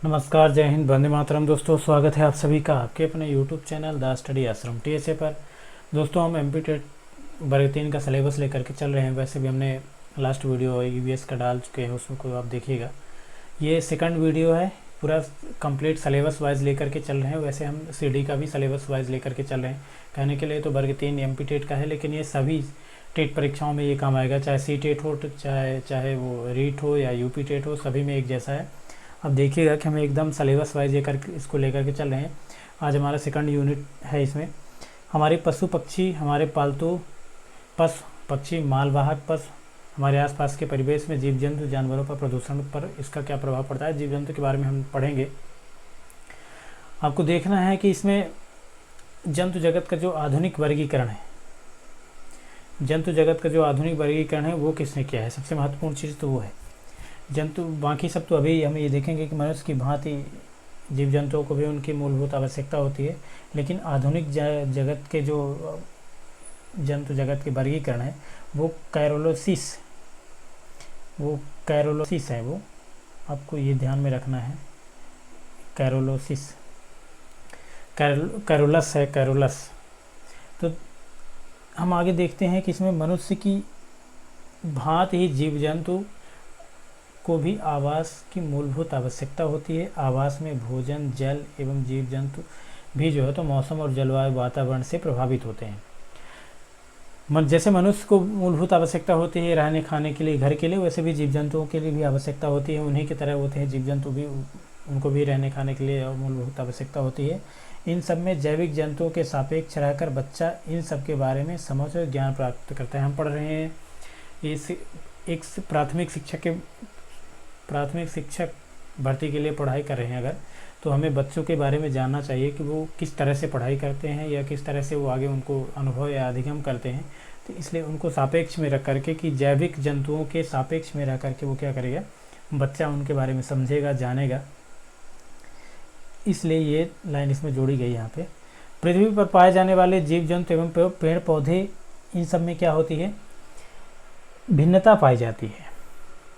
नमस्कार, जय हिंद, वंदे मातरम। दोस्तों, स्वागत है आप सभी का आपके अपने यूट्यूब चैनल द स्टडी आश्रम टीएसए पर। दोस्तों, हम एमपी टेट वर्ग 3 का सिलेबस लेकर के चल रहे हैं। वैसे भी हमने लास्ट वीडियो ईवीएस का डाल चुके हैं, उसमें कोई आप देखिएगा। ये सेकंड वीडियो है, पूरा कंप्लीट सिलेबस वाइज लेकर के चल रहे हैं। वैसे हम सीडी का भी सिलेबस वाइज लेकर के चल रहे हैं। कहने के लिए तो वर्ग 3 एमपी टेट का है, लेकिन ये सभी टेट परीक्षाओं में ये काम आएगा, चाहे सी टेट हो, चाहे वो रीट हो या यूपी टेट हो, सभी में एक जैसा है। अब देखिएगा कि हम एकदम सिलेबस वाइज इसको लेकर के चल रहे हैं। आज हमारा सेकंड यूनिट है। इसमें हमारे पशु पक्षी, हमारे पालतू पशु पक्षी, मालवाहक पशु, हमारे आसपास के परिवेश में जीव जंतु जानवरों पर प्रदूषण पर इसका क्या प्रभाव पड़ता है, जीव जंतु के बारे में हम पढ़ेंगे। आपको देखना है कि इसमें जंतु जगत का जो आधुनिक वर्गीकरण है, जंतु जगत का जो आधुनिक वर्गीकरण है वो किसने किया है। सबसे महत्वपूर्ण चीज़ तो वो है। जंतु बाकी सब तो अभी हम ये देखेंगे कि मनुष्य की भांति जीव जंतुओं को भी उनकी मूलभूत आवश्यकता होती है, लेकिन आधुनिक जगत के जो जंतु जगत के वर्गीकरण है वो कैरोलोसिस है। वो आपको ये ध्यान में रखना है। कैरोलस है, कैरोलस। तो हम आगे देखते हैं कि इसमें मनुष्य की भांति ही जीव जंतु को भी आवास की मूलभूत आवश्यकता होती है। आवास में भोजन, जल एवं जीव जंतु भी जो है तो मौसम और जलवायु वातावरण से प्रभावित होते हैं। जैसे मनुष्य को मूलभूत आवश्यकता होती है रहने खाने के लिए, घर के लिए, वैसे भी जीव जंतुओं के लिए भी आवश्यकता होती है। उन्हीं की तरह होते हैं जीव जंतु भी, उनको भी रहने खाने के लिए मूलभूत आवश्यकता होती है। इन सब में जैविक जंतुओं के सापेक्ष रहकर बच्चा इन सब के बारे में समझ और ज्ञान प्राप्त करता है। हम पढ़ रहे हैं इस एक प्राथमिक शिक्षक भर्ती के लिए पढ़ाई कर रहे हैं अगर, तो हमें बच्चों के बारे में जानना चाहिए कि वो किस तरह से पढ़ाई करते हैं या किस तरह से वो आगे उनको अनुभव या अधिगम करते हैं। तो इसलिए उनको सापेक्ष में रख करके, कि जैविक जंतुओं के सापेक्ष में रह करके वो क्या करेगा, बच्चा उनके बारे में समझेगा, जानेगा। इसलिए ये लाइन इसमें जोड़ी गई यहाँ पे। पृथ्वी पर पाए जाने वाले जीव जंतु एवं पेड़ पौधे, इन सब में क्या होती है, भिन्नता पाई जाती है।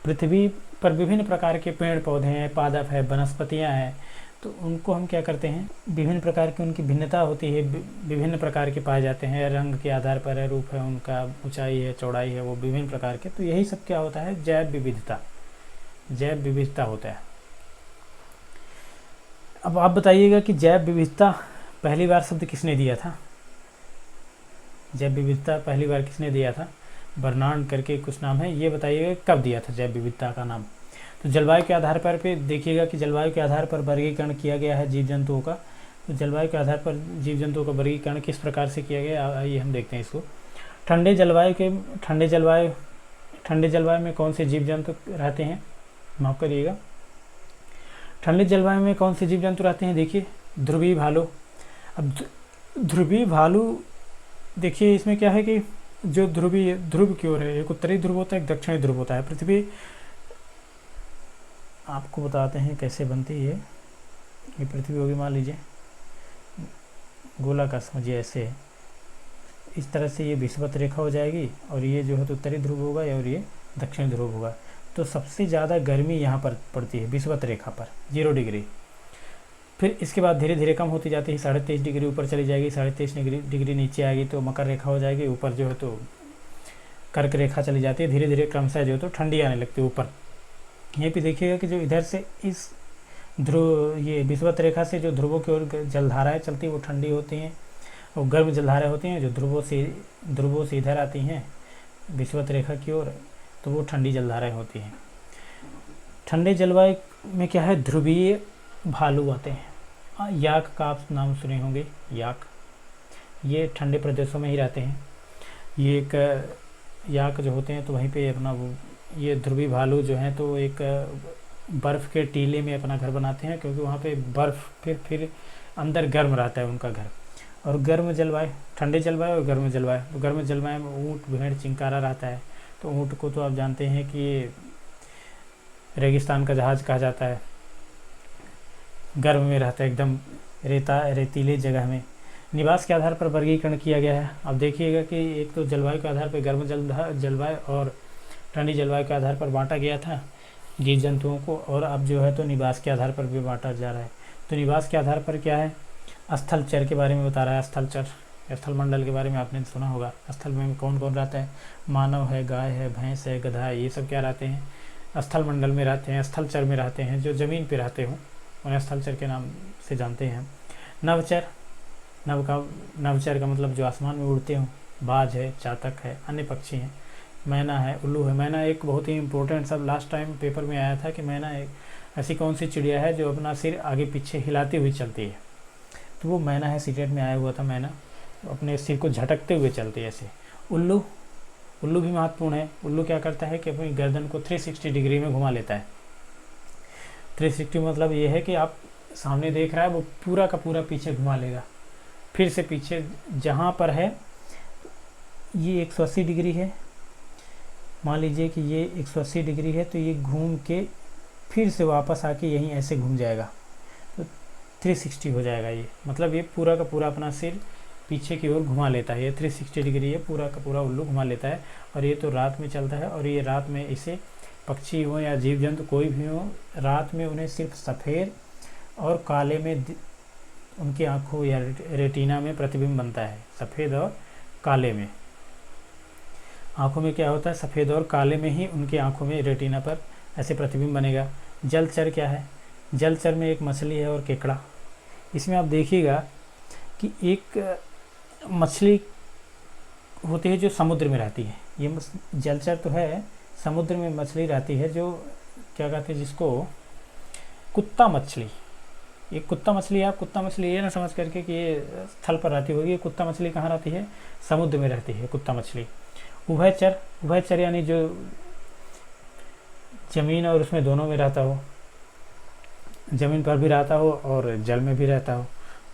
पृथ्वी पर विभिन्न प्रकार के पेड़ पौधे हैं, पादप है, वनस्पतियाँ हैं, तो उनको हम क्या करते हैं, विभिन्न प्रकार की उनकी भिन्नता होती है, विभिन्न प्रकार के पाए जाते हैं। रंग के आधार पर है, रूप है उनका, ऊंचाई है, चौड़ाई है, वो विभिन्न प्रकार के। तो यही सब क्या होता है, जैव विविधता होता है। अब आप बताइएगा कि जैव विविधता पहली बार शब्द किसने दिया था। जैव विविधता पहली बार किसने दिया था, बर्नार्ड करके कुछ नाम है, ये बताइएगा कब दिया था जैव विविधता का नाम। तो जलवायु के आधार पर पे देखिएगा कि जलवायु के आधार पर वर्गीकरण किया गया है जीव जंतुओं का। तो जलवायु के आधार पर जीव जंतुओं का वर्गीकरण किस प्रकार से किया गया, आइए हम देखते हैं इसको। ठंडे जलवायु में कौन से जीव जंतु रहते हैं, माफ करिएगा, ठंडे जलवायु में कौन से जीव जंतु रहते हैं। देखिए, ध्रुवीय भालू। अब ध्रुवीय भालू देखिए, इसमें क्या है कि जो ध्रुव की ओर है, एक उत्तरी ध्रुव होता है, एक दक्षिणी ध्रुव होता है। पृथ्वी, आपको बताते हैं कैसे बनती है। ये पृथ्वी होगी, मान लीजिए गोला का, समझिए ऐसे है, इस तरह से ये विषुवत रेखा हो जाएगी, और ये जो है तो उत्तरी ध्रुव होगा और ये दक्षिणी ध्रुव होगा। तो सबसे ज़्यादा गर्मी यहाँ पर पड़ती है विषुवत रेखा पर, 0 डिग्री। फिर इसके बाद धीरे धीरे कम होती जाती है, 23.5 डिग्री ऊपर चली जाएगी, 23.5 डिग्री नीचे आएगी तो मकर रेखा हो जाएगी, ऊपर जो है तो कर्क रेखा चली जाती है। धीरे धीरे क्रमशः जो है तो ठंडी आने लगती है ऊपर। ये भी देखिएगा कि जो इधर से इस ये विषुवत रेखा से जो ध्रुवों की ओर जलधाराएँ चलती है वो ठंडी होती हैं, और गर्म जलधाराएँ होती हैं जो ध्रुवों से इधर आती हैं विषुवत रेखा की ओर, तो वो ठंडी जलधाराएँ होती हैं। ठंडे जलवायु में क्या है, ध्रुवीय भालू आते हैं। याक का आप नाम सुने होंगे, याक, ये ठंडे प्रदेशों में ही रहते हैं। ये एक याक जो होते हैं तो वहीं पे अपना वो, ये ध्रुवीय भालू जो हैं तो एक बर्फ़ के टीले में अपना घर बनाते हैं, क्योंकि वहाँ पे बर्फ़ फिर अंदर गर्म रहता है उनका घर। और गर्म जलवायु, ठंडे जलवायु और गर्म जलवायु, तो गर्म जलवायु में ऊँट, भेड़, चिंकारा रहता है। तो ऊँट को तो आप जानते हैं कि ये रेगिस्तान का जहाज़ कहा जाता है, गर्म में रहता है, एकदम रेतीले जगह में। निवास के आधार पर वर्गीकरण किया गया है। अब देखिएगा कि एक तो जलवायु के आधार पर गर्म जलवायु और ठंडी जलवायु के आधार पर बांटा गया था। जीव जंतुओं को, और अब जो है तो निवास के आधार पर भी बांटा जा रहा है। तो निवास के आधार पर क्या है, स्थलचर के बारे में बता रहा है। स्थलचर, स्थल मंडल के बारे में आपने सुना होगा। स्थल में कौन कौन रहता है, मानव है, गाय है, भैंस है, गधा है, ये सब क्या रहते हैं, स्थल मंडल में रहते हैं, स्थलचर में रहते हैं। जो ज़मीन पे रहते हो उन्हें स्थलचर के नाम से जानते हैं। नवचर, नवचर का मतलब जो आसमान में उड़ते हो, बाज है, चातक है, अन्य पक्षी हैं। मैना है, उल्लू है। मैना एक बहुत ही इंपॉर्टेंट, सब लास्ट टाइम पेपर में आया था कि मैना एक ऐसी कौन सी चिड़िया है जो अपना सिर आगे पीछे हिलाती हुई चलती है, तो वो मैना है। सीटेट में आया हुआ था मैना, अपने सिर को झटकते हुए चलती है ऐसे। उल्लू, उल्लू भी महत्वपूर्ण है। उल्लू क्या करता है कि अपनी गर्दन को 360 डिग्री में घुमा लेता है। 360 मतलब ये है कि आप सामने देख रहा है, वो पूरा का पूरा पीछे घुमा लेगा, फिर से पीछे जहाँ पर है। ये 180 डिग्री है, मान लीजिए कि ये 180 डिग्री है, तो ये घूम के फिर से वापस आके यहीं ऐसे घूम जाएगा, तो 360 हो जाएगा। ये मतलब ये पूरा का पूरा अपना सिर पीछे की ओर घुमा लेता है। ये 360 डिग्री है, पूरा का पूरा उल्लू घुमा लेता है। और ये तो रात में चलता है, और ये रात में इसे पक्षी हो या जीव जंतु कोई भी हो, रात में उन्हें सिर्फ सफ़ेद और काले में उनकी आँखों या रेटिना में प्रतिबिंब बनता है। सफ़ेद और काले में आँखों में क्या होता है, सफ़ेद और काले में ही उनकी आँखों में रेटिना पर ऐसे प्रतिबिंब बनेगा। जलचर क्या है, जलचर में एक मछली है और केकड़ा। इसमें आप देखिएगा कि एक मछली होती है जो समुद्र में रहती है। ये जलचर तो है, समुद्र में मछली रहती है जो क्या कहते हैं जिसको, कुत्ता मछली। ये कुत्ता मछली है। आप कुत्ता मछली ये ना समझ करके कि ये स्थल पर रहती होगी। ये कुत्ता मछली कहाँ रहती है, समुद्र में रहती है कुत्ता मछली। उभयचर, उभयचर यानी जो ज़मीन और उसमें दोनों में रहता हो, ज़मीन पर भी रहता हो और जल में भी रहता हो,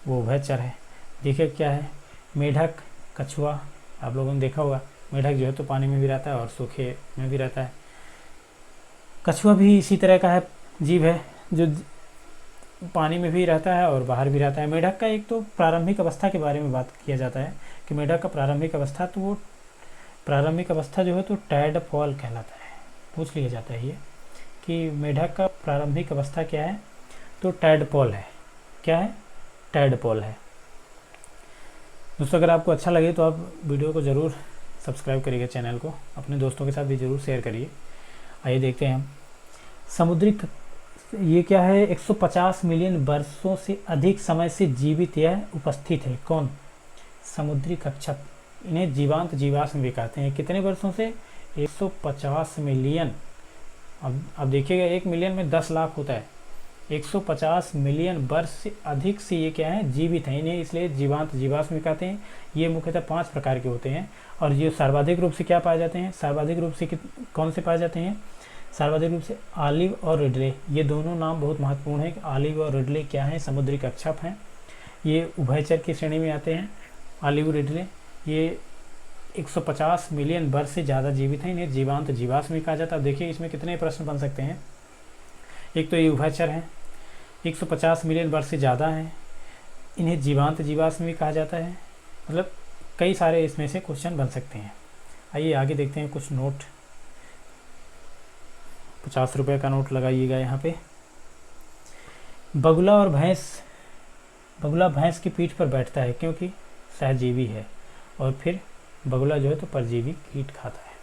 वो उभयचर है। देखिए क्या है, मेढक, कछुआ, आप लोगों ने देखा होगा। मेढक जो है तो पानी में भी रहता है और सूखे में भी रहता है। कछुआ भी इसी तरह का है, जीव है जो पानी में भी रहता है और बाहर भी रहता है। मेढक का एक तो प्रारंभिक अवस्था के बारे में बात किया जाता है कि मेढक का प्रारंभिक अवस्था, तो वो प्रारंभिक अवस्था जो है तो टैडपॉल कहलाता है। पूछ लिया जाता है ये कि मेढक का प्रारंभिक अवस्था क्या है, तो टैडपॉल है। क्या है, टैडपॉल है। दोस्तों अगर आपको अच्छा लगे तो आप वीडियो को ज़रूर सब्सक्राइब करिएगा, चैनल को अपने दोस्तों के साथ भी ज़रूर शेयर करिए। आइए देखते हैं हम समुद्री, ये क्या है, 150 मिलियन वर्षों से अधिक समय से जीवित यह उपस्थित है। कौन, समुद्री कच्छप। इन्हें जीवांत जीवाश्म भी कहते हैं। कितने वर्षों से, 150 मिलियन। अब देखिएगा 1 मिलियन में 10 लाख होता है। 150 मिलियन वर्ष से अधिक से ये क्या है, जीवित हैं। इन्हें इसलिए जीवांत जीवाश्म कहते हैं। ये मुख्यतः 5 प्रकार के होते हैं। और ये सर्वाधिक रूप से क्या पाए जाते हैं, सर्वाधिक रूप से कौन से पाए जाते हैं, सर्वाधिक रूप से ऑलिव और रिडले। ये दोनों नाम बहुत महत्वपूर्ण है कि ऑलिव और रिडले क्या हैं, समुद्री कच्छप हैं। ये उभयचर की श्रेणी में आते हैं। ऑलिव रिडले ये 150 मिलियन वर्ष से ज़्यादा जीवित हैं। इन्हें जीवांत जीवाश्म भी कहा जाता है। देखिए इसमें कितने प्रश्न बन सकते हैं। एक तो ये उभयचर हैं, 150 मिलियन वर्ष से ज़्यादा हैं, इन्हें जीवांत जीवाश्म भी कहा जाता है। मतलब कई सारे इसमें से क्वेश्चन बन सकते हैं। आइए आगे देखते हैं कुछ नोट। 50 रुपये का नोट लगाइएगा यहाँ पे। बगुला और भैंस, बगुला भैंस की पीठ पर बैठता है क्योंकि सहजीवी है, और फिर बगुला जो है तो परजीवी कीट खाता है।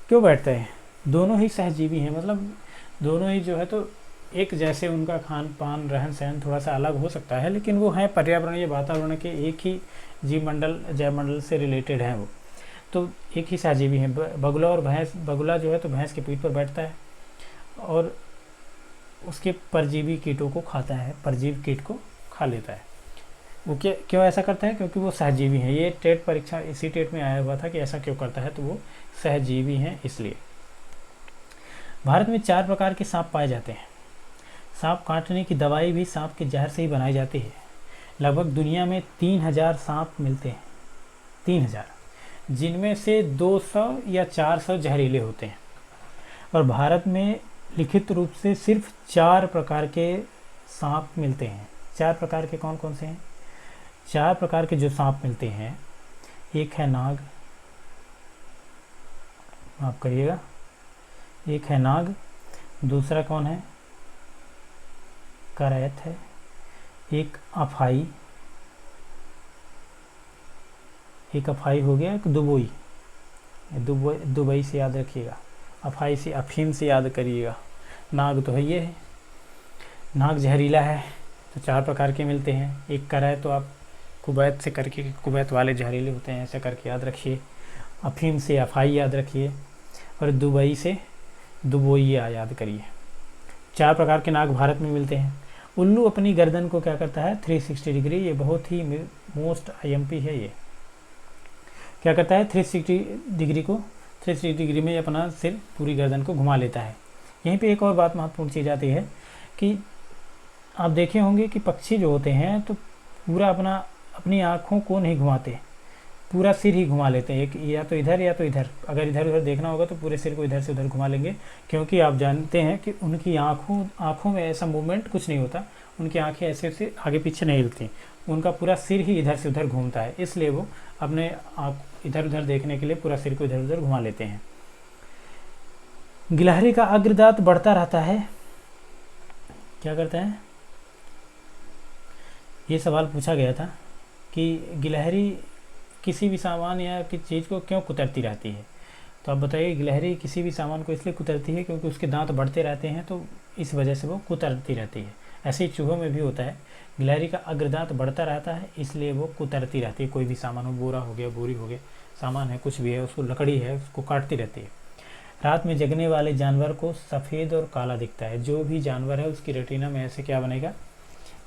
क्यों बैठते हैं, दोनों ही सहजीवी हैं, मतलब दोनों ही जो है तो एक जैसे, उनका खान पान रहन सहन थोड़ा सा अलग हो सकता है, लेकिन वो हैं पर्यावरणीय वातावरण के एक ही जीव मंडल जैव मंडल से रिलेटेड हैं वो, तो एक ही सहजीवी हैं। बगुला और भैंस, बगुला जो है तो भैंस के पीठ पर बैठता है और उसके परजीवी कीटों को खाता है, परजीवी कीट को खा लेता है। वो क्यों ऐसा करता है, क्योंकि वो सहजीवी हैं। ये टेट परीक्षा, इसी टेट में आया हुआ था कि ऐसा क्यों करता है, तो वो सहजीवी हैं इसलिए। भारत में 4 प्रकार के सांप पाए जाते हैं। सांप काटने की दवाई भी सांप के जहर से ही बनाई जाती है। लगभग दुनिया में 3000 सांप मिलते हैं, 3000, जिनमें से 200 या 400 जहरीले होते हैं। और भारत में लिखित रूप से सिर्फ 4 प्रकार के सांप मिलते हैं। 4 प्रकार के कौन कौन से हैं, 4 प्रकार के जो सांप मिलते हैं, एक है नाग, माफ करिएगा, एक है नाग, दूसरा कौन है, करैत है, एक अफाई, एक अफाई हो गया, एक दुबोई, दुबई से याद रखिएगा, अफाई से अफीम से याद करिएगा। नाग तो है ये है, नाग जहरीला है, तो 4 प्रकार के मिलते हैं। एक करैत तो आप कुवैत से करके, कुवैत वाले जहरीले होते हैं ऐसा करके याद रखिए। अफीम से अफाई याद रखिए, और दुबई से दुबोइया याद करिए। 4 प्रकार के नाग भारत में मिलते हैं। उल्लू अपनी गर्दन को क्या करता है, 360 डिग्री, ये बहुत ही मोस्ट IMP है। ये क्या करता है, 360 डिग्री को, 360 डिग्री में अपना सिर, पूरी गर्दन को घुमा लेता है। यहीं पे एक और बात महत्वपूर्ण चीज़ आती है कि आप देखे होंगे कि पक्षी जो होते हैं तो पूरा अपनी आँखों को नहीं घुमाते, पूरा सिर ही घुमा लेते हैं, एक या तो इधर या तो इधर। अगर इधर उधर देखना होगा तो पूरे सिर को इधर से उधर घुमा लेंगे, क्योंकि आप जानते हैं कि उनकी आँखों में ऐसा मूवमेंट कुछ नहीं होता, उनकी आँखें ऐसे ऐसे आगे पीछे नहीं हिलती, उनका पूरा सिर ही इधर से उधर घूमता है, इसलिए वो अपने इधर उधर देखने के लिए पूरा सिर को इधर उधर घुमा लेते हैं। गिलहरी का अग्रदांत बढ़ता रहता है, क्या करता है, ये सवाल पूछा गया था कि गिलहरी किसी भी सामान या किसी चीज़ को क्यों कुतरती रहती है। तो आप बताइए, गिलहरी किसी भी सामान को इसलिए कुतरती है क्योंकि उसके दांत बढ़ते रहते हैं, तो इस वजह से वो कुतरती रहती है। ऐसे ही चूहों में भी होता है, गिलहरी का अग्रदांत बढ़ता रहता है इसलिए वो कुतरती रहती है। कोई भी सामान हो, बोरा हो गया, बोरी हो गया, सामान है, कुछ भी है, उसको लकड़ी है, उसको काटती रहती है। रात में जगने वाले जानवर को सफ़ेद और काला दिखता है। जो भी जानवर है उसकी रेटिना में ऐसे क्या बनेगा,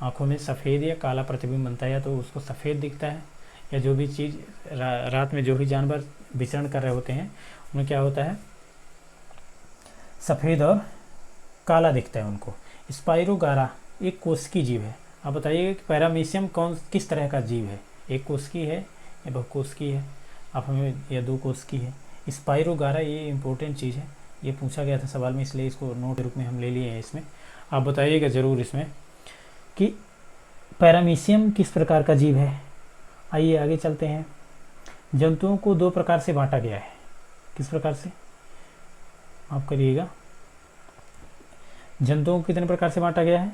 आँखों में सफ़ेद या काला प्रतिबिंब बनता है, या तो उसको सफ़ेद दिखता है, या जो भी चीज़ रात में जो भी जानवर विचरण कर रहे होते हैं उनमें क्या होता है, सफ़ेद और काला दिखता है उनको। स्पाइरोगारा एक कोशिकी जीव है। आप बताइए कि पैरामीशियम किस तरह का जीव है, एक कोशिकी है या बहुकोशिकी है, आप हमें, या 2 कोशिकी है। स्पाइरोगारा ये इंपॉर्टेंट चीज़ है, ये पूछा गया था सवाल में, इसलिए इसको नोट के रूप में हम ले लिए हैं। इसमें आप बताइएगा ज़रूर इसमें कि पैरामीशियम किस प्रकार का जीव है। आइए आगे चलते हैं। जंतुओं को 2 प्रकार से बांटा गया है, किस प्रकार से, आप करिएगा। जंतुओं को कितने प्रकार से बांटा गया है,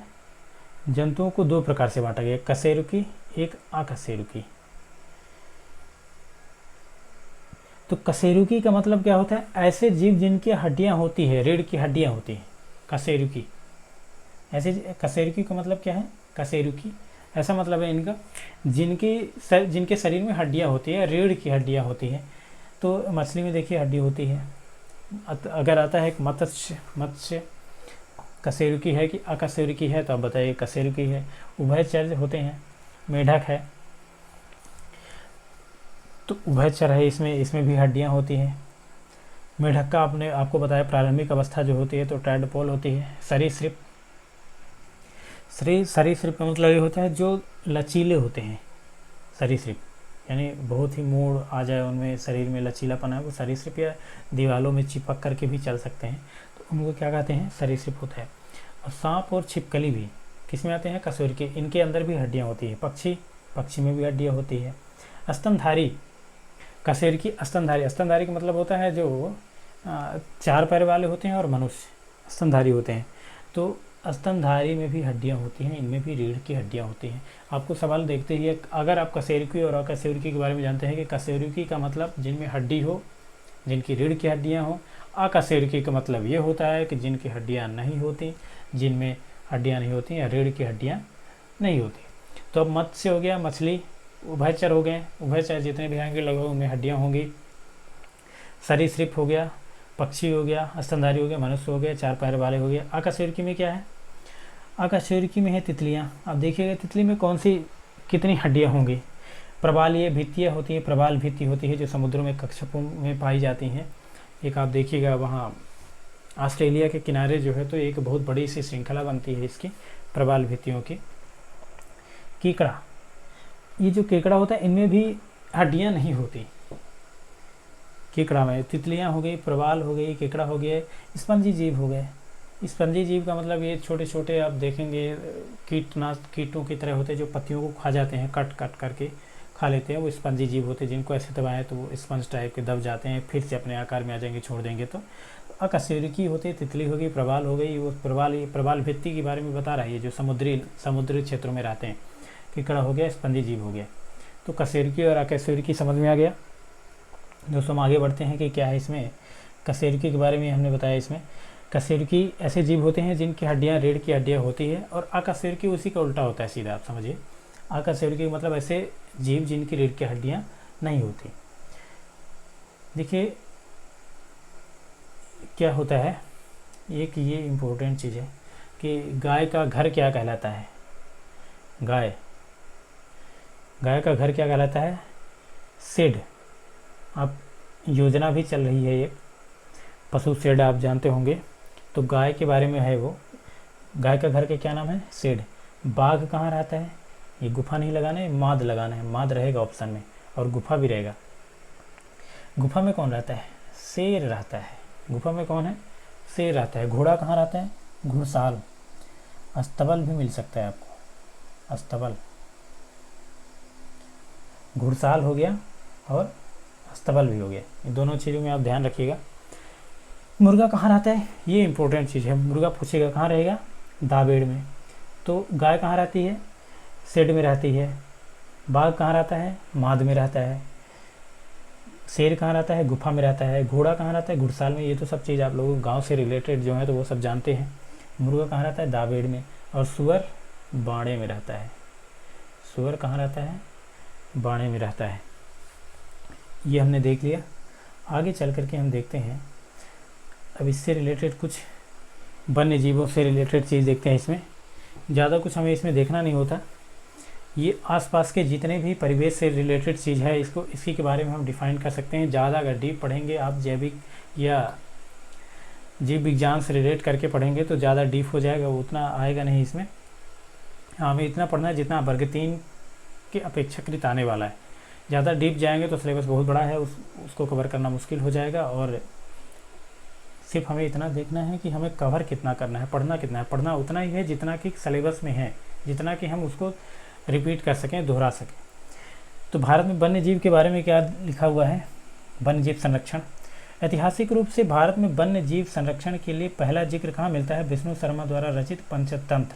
जंतुओं को 2 प्रकार से बांटा गया है, कशेरुकी, एक अकशेरुकी। तो कशेरुकी का मतलब क्या होता है, ऐसे जीव जिनकी हड्डियां होती है, रीढ़ की हड्डियां होती हैं, कशेरुकी। ऐसे कशेरुकी का मतलब क्या है, कशेरुकी ऐसा मतलब है इनका, जिनके शरीर में हड्डियां होती है, रीढ़ की हड्डियां होती हैं। तो मछली में देखिए हड्डी होती है। अगर आता है मत्स्य कशेरुकी है कि अकशेरुकी है, तो आप बताइए कशेरुकी है। उभयचर होते हैं, मेढक है तो उभयचर है, इसमें भी हड्डियां होती हैं। मेढक का आपको बताया प्रारंभिक अवस्था जो होती है तो टैडपोल होती है। सरीसृप का मतलब ये होता है जो लचीले होते हैं, सरीसृप यानी बहुत ही मोड़ आ जाए उनमें, शरीर में लचीलापन है, वो सरीसृप, या दीवालों में चिपक करके भी चल सकते हैं, तो उनको क्या कहते हैं, सरीसृप होता है। और सांप और छिपकली भी किस में आते हैं, कशेरुकी, इनके अंदर भी हड्डियाँ होती है। पक्षी में भी हड्डियाँ होती है। स्तनधारी कशेरुकी, स्तनधारी का मतलब होता है जो 4 पैर वाले होते हैं और मनुष्य स्तनधारी होते हैं। तो स्तनधारी में भी हड्डियां होती हैं, इनमें भी रीढ़ की हड्डियां होती हैं। आपको सवाल देखते ही, अगर आप कशेरुकी और अकशेरुकी के बारे में जानते हैं कि कशेरुकी का मतलब जिनमें हड्डी हो, जिनकी रीढ़ की हड्डियां हो। अकशेरुकी का मतलब ये होता है कि जिनकी हड्डियां नहीं होती, जिनमें हड्डियां नहीं होती या रीढ़ की हड्डियां नहीं होती। तो अब मत्स्य हो गया, मछली, उभयचर हो गए, उभयचर जितने भी आएंगे लगभग उनमें हड्डियाँ होंगी। सरीसृप हो गया, पक्षी हो गया, स्तनधारी हो गया, मनुष्य हो गया, 4 पैर वाले हो गया। अकशेरुकी में क्या है, अकशेरुकी में है तितलियाँ। अब देखिएगा तितली में कितनी हड्डियाँ होंगी। प्रवालीय भित्तियाँ होती हैं, प्रवाल भित्ति होती है जो समुद्रों में, कक्षपों में पाई जाती हैं। एक आप देखिएगा वहाँ ऑस्ट्रेलिया के किनारे जो है तो एक बहुत बड़ी सी श्रृंखला बनती है इसकी प्रवाल भित्तियों की। केकड़ा, ये जो केकड़ा होता है इनमें भी हड्डियाँ नहीं होती। केकड़ा में तितलियाँ हो गई, प्रवाल हो गई, केकड़ा हो गया, स्पंजी जीव हो गए। स्पंजी जीव का मतलब ये छोटे छोटे आप देखेंगे कीटों की तरह होते हैं जो पत्तियों को खा जाते हैं, कट करके खा लेते हैं, वो स्पंजी जीव होते हैं। जिनको ऐसे दबाएं तो वो स्पंज टाइप के दब जाते हैं, फिर से अपने आकार में आ जाएंगे, छोड़ देंगे तो अकशेरुकी होते, तितली होगी, प्रवाल हो गई, वो प्रवाल भित्ति के बारे में बता रहा है, ये जो समुद्री क्षेत्रों में रहते हैं। केकड़ा हो गया, स्पंजी जीव हो गया। तो कशेरुकी और अकशेरुकी समझ में आ गया। दोस्तों हम आगे बढ़ते हैं कि क्या है इसमें। कशेरुकी के बारे में हमने बताया। इसमें कशेरुकी ऐसे जीव होते हैं जिनकी हड्डियां रीढ़ की हड्डियां होती है, और अकशेरुकी उसी का उल्टा होता है सीधा, आप समझिए। अकशेरुकी मतलब ऐसे जीव जिनकी रीढ़ की हड्डियां नहीं होती। देखिए क्या होता है, एक ये इम्पोर्टेंट चीज़ है कि गाय का घर क्या कहलाता है। गाय का घर क्या कहलाता है? शेड। अब योजना भी चल रही है, एक पशु शेड, आप जानते होंगे। तो गाय के बारे में है वो। गाय का घर का क्या नाम है? शेड। बाघ कहाँ रहता है? ये गुफा नहीं लगाना है, माद लगाना है। माद रहेगा ऑप्शन में, और गुफा भी रहेगा। गुफा में कौन रहता है? शेर रहता है। गुफा में कौन है? शेर रहता है। घोड़ा कहाँ रहता है? घुड़साल। अस्तबल भी मिल सकता है आपको, अस्तबल। घुड़साल हो गया और अस्तबल भी हो गया। इन दोनों चीज़ों में आप ध्यान रखिएगा। मुर्गा कहाँ रहता है? ये इंपॉर्टेंट चीज़ है। मुर्गा पूछेगा कहाँ रहेगा? दावेड़ में। तो गाय कहाँ रहती है? शेड में रहती है। बाघ कहाँ रहता है? माद में रहता है। शेर कहाँ रहता है? गुफा में रहता है। घोड़ा कहाँ रहता है? घुड़साल में। ये तो सब चीज़ आप लोगों गांव से रिलेटेड जो है तो वो सब जानते हैं। मुर्गा कहाँ रहता है? दावेड़ में। और सुअर बाड़े में रहता है। सुअर कहाँ रहता है? बाड़े में रहता है। ये हमने देख लिया। आगे चल करके हम देखते हैं, अब इससे रिलेटेड कुछ वन्य जीवों से रिलेटेड चीज़ देखते हैं। इसमें ज़्यादा कुछ हमें इसमें देखना नहीं होता। ये आसपास के जितने भी परिवेश से रिलेटेड चीज़ है, इसी के बारे में हम डिफाइन कर सकते हैं। ज़्यादा अगर डीप पढ़ेंगे आप, जैविक या जीव विज्ञान से रिलेट करके पढ़ेंगे तो ज़्यादा डीप हो जाएगा, वो उतना आएगा नहीं इसमें। हमें इतना पढ़ना है जितना वर्ग 3 के अपेक्षाकृत आने वाला है। ज़्यादा डीप जाएंगे तो सिलेबस बहुत बड़ा है, उसको कवर करना मुश्किल हो जाएगा। और सिर्फ हमें इतना देखना है कि हमें कवर कितना करना है, पढ़ना कितना है। पढ़ना उतना ही है जितना कि सिलेबस में है, जितना कि हम उसको रिपीट कर सकें, दोहरा सकें। तो भारत में वन्य जीव के बारे में क्या लिखा हुआ है? वन्य जीव संरक्षण। ऐतिहासिक रूप से भारत में वन्य जीव संरक्षण के लिए पहला जिक्र कहाँ मिलता है? विष्णु शर्मा द्वारा रचित पंचतंत्र।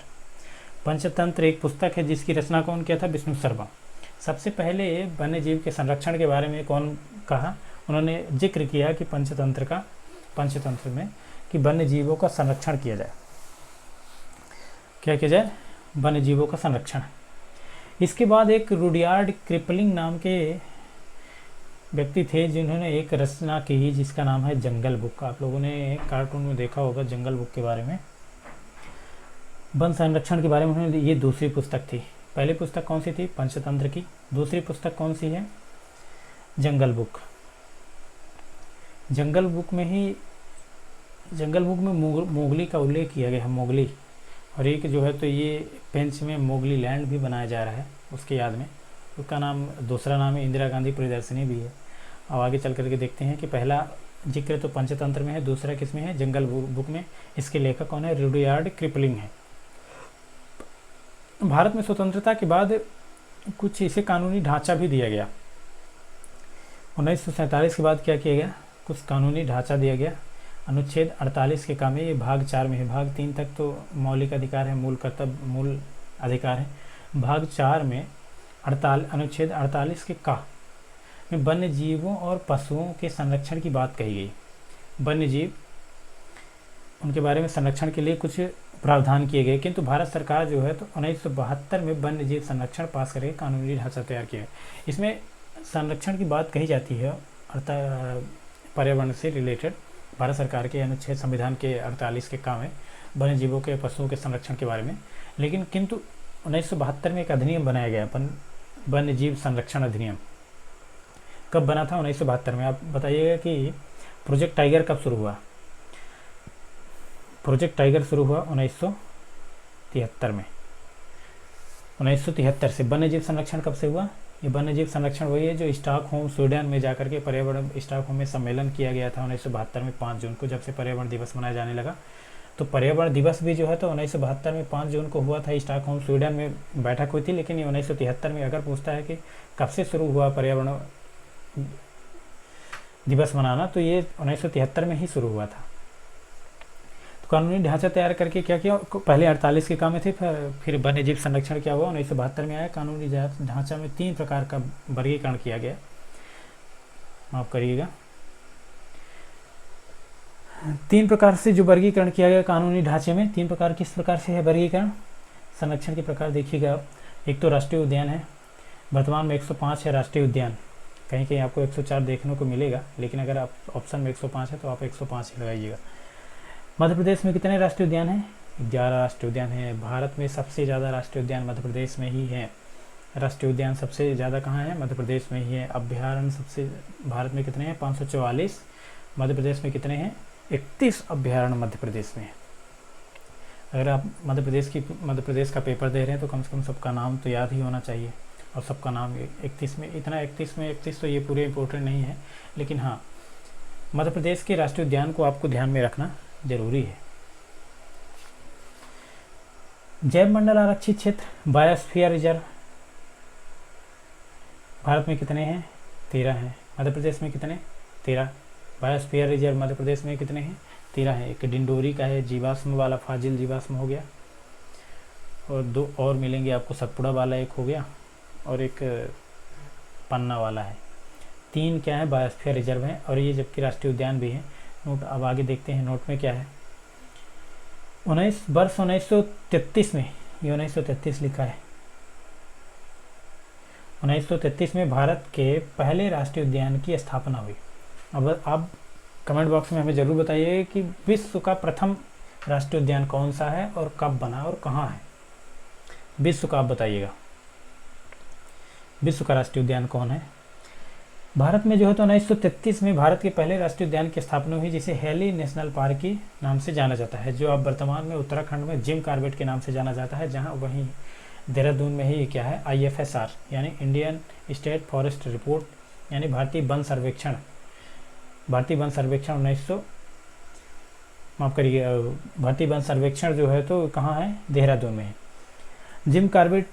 पंचतंत्र एक पुस्तक है जिसकी रचना कौन किया था? विष्णु शर्मा। सबसे पहले वन्य जीव के संरक्षण के बारे में कौन कहा? उन्होंने जिक्र किया कि पंचतंत्र में कि वन्य जीवों का संरक्षण किया जाए। क्या किया जाए? वन्य जीवों का संरक्षण। इसके बाद एक रुडयार्ड क्रिपलिंग नाम के व्यक्ति थे जिन्होंने एक रचना की जिसका नाम है जंगल बुक। आप लोगों ने कार्टून में देखा होगा जंगल बुक के बारे में। वन संरक्षण के बारे में उन्होंने, ये दूसरी पुस्तक थी। पहली पुस्तक कौन सी थी? पंचतंत्र की। दूसरी पुस्तक कौन सी है? जंगल बुक। जंगल बुक में मोगली का उल्लेख किया गया है, मोगली। और एक जो है तो ये पेंच में मोगली लैंड भी बनाया जा रहा है उसके याद में। उसका नाम, दूसरा नाम है इंदिरा गांधी प्रियदर्शनी भी है। अब आगे चल करके देखते हैं कि पहला जिक्र तो पंचतंत्र में है, दूसरा किस में है? जंगल बुक में। इसके लेखक कौन है? रुडयार्ड क्रिपलिंग है। भारत में स्वतंत्रता के बाद कुछ इसे कानूनी ढांचा भी दिया गया। 1947 के बाद क्या किया गया? कुछ कानूनी ढांचा दिया गया। अनुच्छेद 48 के काम में, ये भाग 4 में है। भाग 3 तक तो मौलिक अधिकार है, मूल कर्तव्य, मूल अधिकार है। भाग 4 में अनुच्छेद 48 के का में वन्य जीवों और पशुओं के संरक्षण की बात कही गई। वन्य जीव, उनके बारे में संरक्षण के लिए कुछ प्रावधान किए गए। किंतु भारत सरकार जो है तो 1972 में वन्य जीव संरक्षण पास करके कानूनी ढांचा तैयार किया। इसमें संरक्षण की बात कही जाती है अर्थात पर्यावरण से रिलेटेड। भारत सरकार के अनुच्छेद संविधान के 48 के काम है वन्य जीवों के, पशुओं के संरक्षण के बारे में। लेकिन किंतु 1972 में एक अधिनियम बनाया गया, वन्य जीव संरक्षण अधिनियम। कब बना था? 1972 में। आप बताइएगा कि प्रोजेक्ट टाइगर कब शुरू हुआ? प्रोजेक्ट टाइगर शुरू हुआ 1973 में। 1973 से। वन्य जीव संरक्षण कब से हुआ? ये वन्य जीव संरक्षण वही है जो स्टॉकहोम, स्वीडन में जाकर के पर्यावरण, स्टॉकहोम में सम्मेलन किया गया था 1972 में 5 जून को, जब से पर्यावरण दिवस मनाया जाने लगा। तो पर्यावरण दिवस भी जो है तो 1972 में 5 जून को हुआ था। स्टॉकहोम, स्वीडन में बैठक हुई थी। लेकिन ये 1973 में अगर पूछता है कि कब से शुरू हुआ पर्यावरण दिवस मनाना, तो ये 1973 में ही शुरू हुआ था। कानूनी ढांचा तैयार करके क्या किया, पहले 48 के काम में थे, फिर वन्य जीव संरक्षण क्या हुआ, 1972 में आया। कानूनी ढांचा में 3 प्रकार का वर्गीकरण किया गया, माफ करिएगा, 3 प्रकार से जो वर्गीकरण किया गया कानूनी ढांचे में। 3 प्रकार किस प्रकार से है वर्गीकरण? संरक्षण के प्रकार देखिएगा आप, एक तो राष्ट्रीय उद्यान है, वर्तमान में 105 है राष्ट्रीय उद्यान, कहीं कहीं आपको 104 देखने को मिलेगा, लेकिन अगर आप ऑप्शन में 105 है तो आप 105 ही लगाइएगा। मध्य प्रदेश में कितने राष्ट्रीय उद्यान हैं? 11 राष्ट्रीय उद्यान हैं। भारत में सबसे ज़्यादा राष्ट्रीय उद्यान मध्य प्रदेश में ही हैं। राष्ट्रीय उद्यान सबसे ज़्यादा कहाँ है? मध्य प्रदेश में ही है। अभ्यारण्य सबसे भारत में कितने हैं? 544। मध्य प्रदेश में कितने हैं? 31 अभ्यारण्य मध्य प्रदेश में है। अगर आप मध्य प्रदेश का पेपर दे रहे हैं तो कम से कम सबका नाम तो याद ही होना चाहिए, और सबका नाम 31 में, इतना 31 तो ये पूरे इम्पोर्टेंट नहीं है, लेकिन हाँ मध्य प्रदेश के राष्ट्रीय उद्यान को आपको ध्यान में रखना जरूरी है। जैव मंडल आरक्षित क्षेत्र बायोस्फीयर रिजर्व भारत में कितने हैं? 13 हैं। मध्य प्रदेश में कितने? 13। बायोस्फीयर रिजर्व मध्य प्रदेश में कितने हैं? 13 है। एक डिंडोरी का है, जीवाश्म वाला फाजिल जीवाश्म हो गया, और 2 और मिलेंगे आपको, सतपुड़ा वाला एक हो गया, और एक पन्ना वाला है। 3 क्या है? बायोस्फीयर रिजर्व है, और ये जबकि राष्ट्रीय उद्यान भी है। नोट अब आगे देखते हैं, नोट में क्या है। 1933 में, ये 1933 लिखा है, 1933 में भारत के पहले राष्ट्रीय उद्यान की स्थापना हुई। अब आप कमेंट बॉक्स में हमें ज़रूर बताइए कि विश्व का प्रथम राष्ट्रीय उद्यान कौन सा है और कब बना और कहाँ है। विश्व का आप बताइएगा, विश्व का राष्ट्रीय उद्यान कौन है। भारत में जो है तो 1933 में भारत के पहले राष्ट्रीय उद्यान की स्थापना हुई, जिसे हैली नेशनल पार्क के नाम से जाना जाता है, जो अब वर्तमान में उत्तराखंड में जिम कॉर्बेट के नाम से जाना जाता है, जहाँ वहीं देहरादून में ही क्या है, IFSR यानी इंडियन स्टेट फॉरेस्ट रिपोर्ट यानी भारतीय वन सर्वेक्षण 1900 माफ करिए, भारतीय वन सर्वेक्षण जो है तो कहाँ है? देहरादून में है। जिम कॉर्बेट,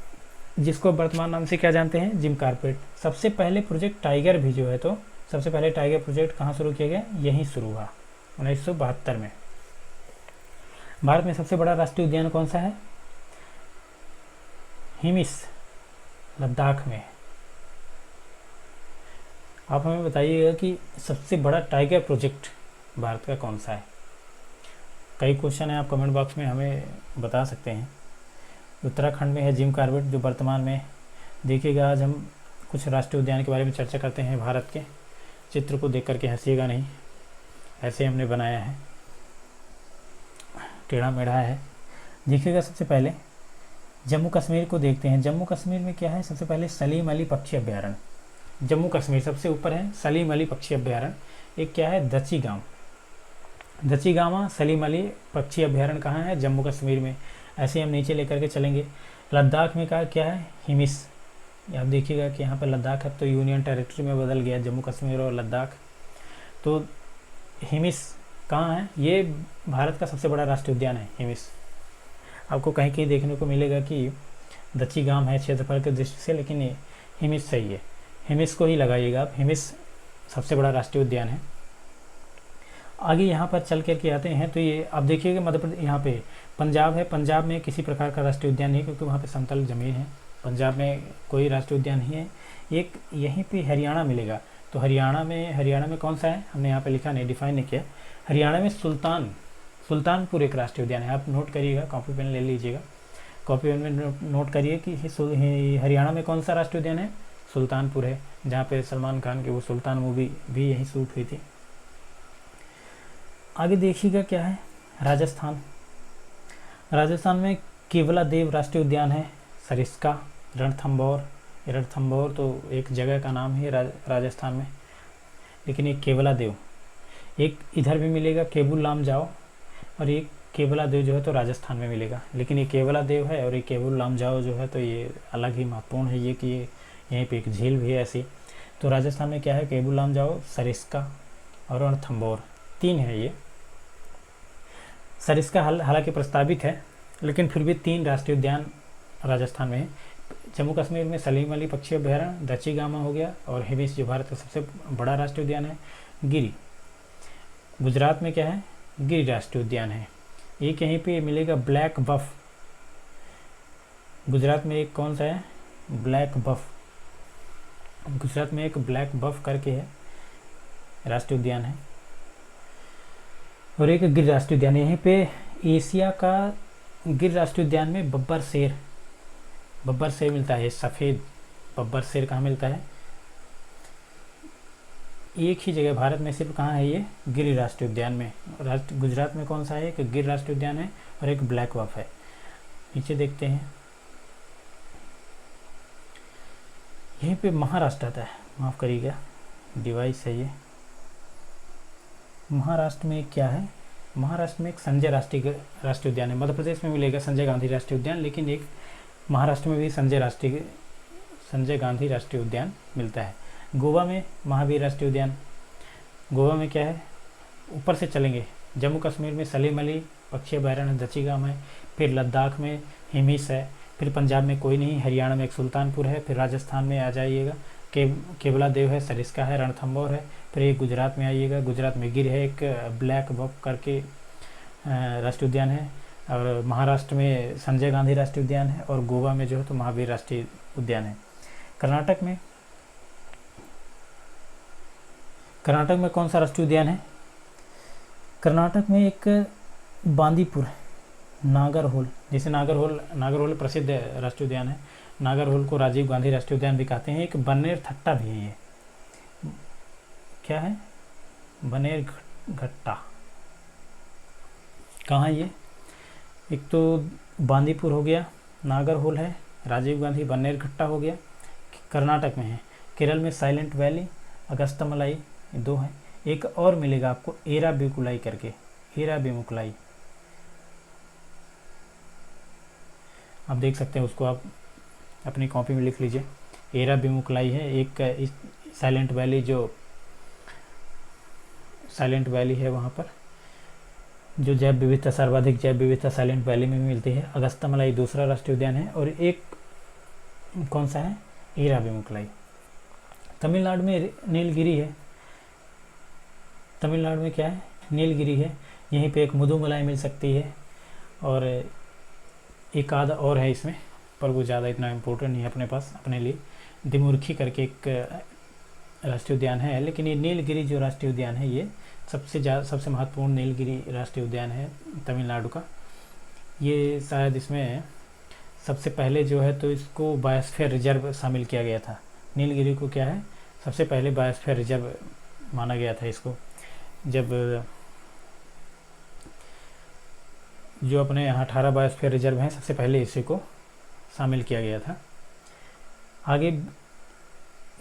जिसको वर्तमान नाम से क्या जानते हैं? Jim Corbett. सबसे पहले प्रोजेक्ट टाइगर भी जो है तो सबसे पहले टाइगर प्रोजेक्ट कहाँ शुरू किया गया? यहीं शुरू हुआ 1972 में। भारत में सबसे बड़ा राष्ट्रीय उद्यान कौन सा है? हिमिस, लद्दाख में। आप हमें बताइएगा कि सबसे बड़ा टाइगर प्रोजेक्ट भारत का कौन सा है। कई क्वेश्चन है, आप कमेंट बॉक्स में हमें बता सकते हैं। उत्तराखंड में है जिम कॉर्बेट, जो वर्तमान में, देखिएगा आज हम कुछ राष्ट्रीय उद्यान के बारे में चर्चा करते हैं। भारत के चित्र को देख करके हंसिएगा नहीं, ऐसे हमने बनाया है, टेढ़ा मेढ़ा है। देखिएगा सबसे पहले जम्मू कश्मीर को देखते हैं। जम्मू कश्मीर में क्या है? सबसे पहले सलीम अली पक्षी अभ्यारण्य, जम्मू कश्मीर सबसे ऊपर है सलीम अली पक्षी अभ्यारण्य। एक क्या है? दचीगामा सलीम अली पक्षी अभ्यारण्य कहाँ है? जम्मू कश्मीर में। ऐसे हम नीचे लेकर के चलेंगे। लद्दाख में क्या है? हिमिस। आप देखिएगा कि यहाँ पर लद्दाख अब तो यूनियन टेरिटरी में बदल गया, जम्मू कश्मीर और लद्दाख। तो हिमिस कहाँ है? ये भारत का सबसे बड़ा राष्ट्रीय उद्यान है हिमिस। आपको कहीं कहीं देखने को मिलेगा कि दचीगाम है क्षेत्रफल के दृष्टि से, लेकिन ये हिमिस सही है, हिमिस को ही लगाइएगा आप। हिमिस सबसे बड़ा राष्ट्रीय उद्यान है। आगे यहाँ पर चल करके आते हैं तो ये आप देखिएगा मध्य प्रदेश, यहाँ पे पंजाब है। पंजाब में किसी प्रकार का राष्ट्रीय उद्यान नहीं, क्योंकि वहाँ पे समतल जमीन है। पंजाब में कोई राष्ट्रीय उद्यान नहीं है। एक यहीं पे हरियाणा मिलेगा। तो हरियाणा में कौन सा है? हमने यहाँ पे लिखा नहीं, डिफाइन नहीं किया। हरियाणा में सुल्तानपुर एक राष्ट्रीय उद्यान है। आप नोट करिएगा, कॉपी पेन ले लीजिएगा, कॉपी पेन में नोट करिए कि हरियाणा में कौन सा राष्ट्रीय उद्यान है? सुल्तानपुर है, जहाँ पे सलमान खान की वो सुल्तान मूवी भी यहीं शूट हुई थी। आगे देखिएगा क्या है? राजस्थान में केवलादेव राष्ट्रीय उद्यान है। सरिस्का, रणथंभौर तो एक जगह का नाम है राजस्थान में, लेकिन एक केवलादेव, एक इधर भी मिलेगा केबुल लामजाओ, और एक केवलादेव जो है तो राजस्थान में मिलेगा। लेकिन ये केवलादेव है और ये केबुल लामजाओ जो है तो ये अलग ही महत्वपूर्ण है। ये कि यहीं पे एक झील भी है ऐसी। तो राजस्थान में क्या है? केबुल लामजाओ, सरिस्का और रणथंभौर, 3 है ये। सरिस्का हालांकि प्रस्तावित है, लेकिन फिर भी 3 राष्ट्रीय उद्यान राजस्थान में है। जम्मू कश्मीर में सलीम अली पक्षी अभ्यारण्य, दचीगामा हो गया, और हिमिस जो भारत का सबसे बड़ा राष्ट्रीय उद्यान है। गिरी, गुजरात में क्या है? गिरी राष्ट्रीय उद्यान है। एक यहीं पे मिलेगा ब्लैक बफ, गुजरात में एक कौन सा है, ब्लैक बफ, गुजरात में एक ब्लैक बफ करके है, राष्ट्रीय उद्यान है, और एक गिर राष्ट्रीय उद्यान। यहीं पे एशिया का गिर राष्ट्रीय उद्यान में बब्बर शेर मिलता है, सफ़ेद बब्बर शेर कहाँ मिलता है, एक ही जगह भारत में सिर्फ कहाँ है ये, गिर राष्ट्रीय उद्यान में। गुजरात में कौन सा है, एक गिर राष्ट्रीय उद्यान है और एक ब्लैक बफ है। नीचे देखते हैं, यहीं पे महाराष्ट्र आता है, माफ़ करिएगा डिवाइस है ये। महाराष्ट्र में क्या है, महाराष्ट्र में एक संजय राष्ट्रीय उद्यान है। मध्य प्रदेश में मिलेगा संजय गांधी राष्ट्रीय उद्यान, लेकिन एक महाराष्ट्र में भी संजय गांधी राष्ट्रीय उद्यान मिलता है। गोवा में महावीर राष्ट्रीय उद्यान, गोवा में क्या है, ऊपर से चलेंगे, जम्मू कश्मीर में सलीम अली पक्षी अभयारण्य दचीगाम है, फिर लद्दाख में हिमिस है, फिर पंजाब में कोई नहीं, हरियाणा में एक सुल्तानपुर है, फिर राजस्थान में आ जाइएगा केवला देव है, सरिस्का है, रणथंभौर है, फिर एक गुजरात में आइएगा, गुजरात में गिर है, एक ब्लैक बक करके राष्ट्रीय उद्यान है, और महाराष्ट्र में संजय गांधी राष्ट्रीय उद्यान है, और गोवा में जो है तो महावीर राष्ट्रीय उद्यान है। कर्नाटक में कौन सा राष्ट्रीय उद्यान है, कर्नाटक में एक बांदीपुर, नागरहोल, जैसे नागरहोल प्रसिद्ध राष्ट्रीय उद्यान है, नागरहोल को राजीव गांधी राष्ट्रीय उद्यान भी कहते हैं। एक बनेर थट्टा भी है, ये क्या है, बनेर घट्टा, कहाँ ये, एक तो बांदीपुर हो गया, नागरहोल है, राजीव गांधी बनेर घट्टा हो गया, कर्नाटक में है। केरल में साइलेंट वैली, अगस्तमलाई, दो है। एक और मिलेगा आपको एराविकुलाई करके, एराविकुलाई, आप देख सकते हैं, उसको आप अपनी कॉपी में लिख लीजिए, एराविकुलाई है। एक साइलेंट वैली, जो साइलेंट वैली है वहाँ पर जो जैव विविधता, सर्वाधिक जैव विविधता साइलेंट वैली में भी मिलती है। अगस्तमलाई दूसरा राष्ट्रीय उद्यान है, और एक कौन सा है, एराविकुलाई। तमिलनाडु में नीलगिरी है, तमिलनाडु में क्या है, नीलगिरी है, यहीं पे एक मुदुमलाई मिल सकती है, और एक आधा और है इसमें, पर वो ज़्यादा इतना इम्पोर्टेंट नहीं है अपने पास, अपने लिए। दिमुर्खी करके एक राष्ट्रीय उद्यान है, लेकिन ये नीलगिरी जो राष्ट्रीय उद्यान है, ये सबसे महत्वपूर्ण नीलगिरी राष्ट्रीय उद्यान है तमिलनाडु का। ये शायद इसमें सबसे पहले जो है तो इसको बायोस्फीयर रिजर्व शामिल किया गया था। नीलगिरी को क्या है, सबसे पहले बायोस्फीयर रिजर्व माना गया था इसको, जब जो अपने यहाँ 18 बायोस्फीयर रिजर्व हैं, सबसे पहले इसी को शामिल किया गया था। आगे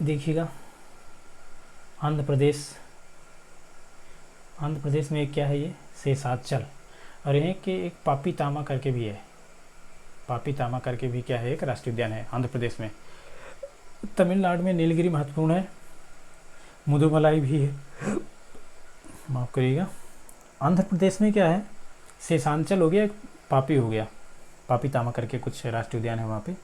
देखिएगा, आंध्र प्रदेश में एक क्या है, ये शेषाचल, और यहीं के एक पापीतामा करके भी है, पापीतामा करके भी क्या है, एक राष्ट्रीय उद्यान है आंध्र प्रदेश में। तमिलनाडु में नीलगिरी महत्वपूर्ण है, मुदुमलाई भी है, माफ़ करिएगा। आंध्र प्रदेश में क्या है, शेषांचल हो गया, एक पापी हो गया, पापीतामा करके कुछ राष्ट्रीय उद्यान है वहाँ पे।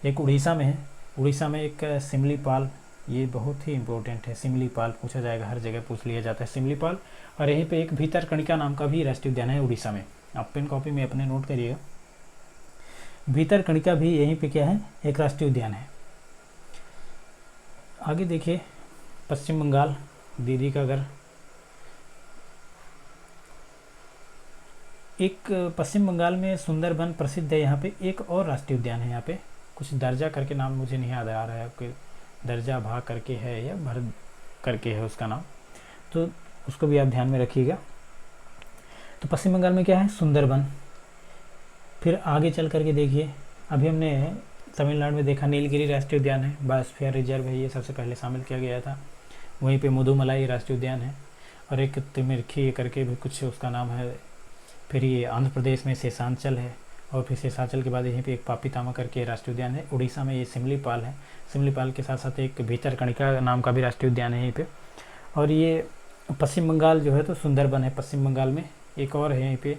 एक उड़ीसा में है, उड़ीसा में एक सिमलीपाल, ये बहुत ही इम्पोर्टेंट है, सिमलीपाल पूछा जाएगा, हर जगह पूछ लिया जाता है सिमलीपाल। और यहीं पे एक भीतरकनिका नाम का भी राष्ट्रीय उद्यान है उड़ीसा में, आप पेन कॉपी में अपने नोट करिएगा। भीतरकनिका भी यहीं पे क्या है, एक राष्ट्रीय उद्यान है। आगे देखिए, पश्चिम बंगाल, दीदी का घर, एक पश्चिम बंगाल में सुंदरबन प्रसिद्ध है। यहाँ पे एक और राष्ट्रीय उद्यान है, यहाँ पे कुछ दर्जा करके नाम मुझे नहीं याद आ रहा है, आपके दर्जा भा करके है या भर करके है उसका नाम, तो उसको भी आप ध्यान में रखिएगा। तो पश्चिम बंगाल में क्या है, सुंदरबन। फिर आगे चल करके देखिए, अभी हमने तमिलनाडु में देखा नीलगिरी राष्ट्रीय उद्यान है, बायोस्फीयर रिजर्व है, ये सबसे पहले शामिल किया गया था। वहीं पे मुदुमलाई राष्ट्रीय उद्यान है, और एक तिमिरखी करके भी कुछ उसका नाम है। फिर ये आंध्र प्रदेश में शेषांचल है, और फिर शेषांचल के बाद यहीं पे एक पापीतामा करके राष्ट्रीय उद्यान है। उड़ीसा में ये सिमलीपाल है, सिमलीपाल के साथ साथ एक भीतरकनिका नाम का भी राष्ट्रीय उद्यान है यहीं पे। और ये पश्चिम बंगाल जो है तो सुंदरबन है, पश्चिम बंगाल में एक और है यहीं पे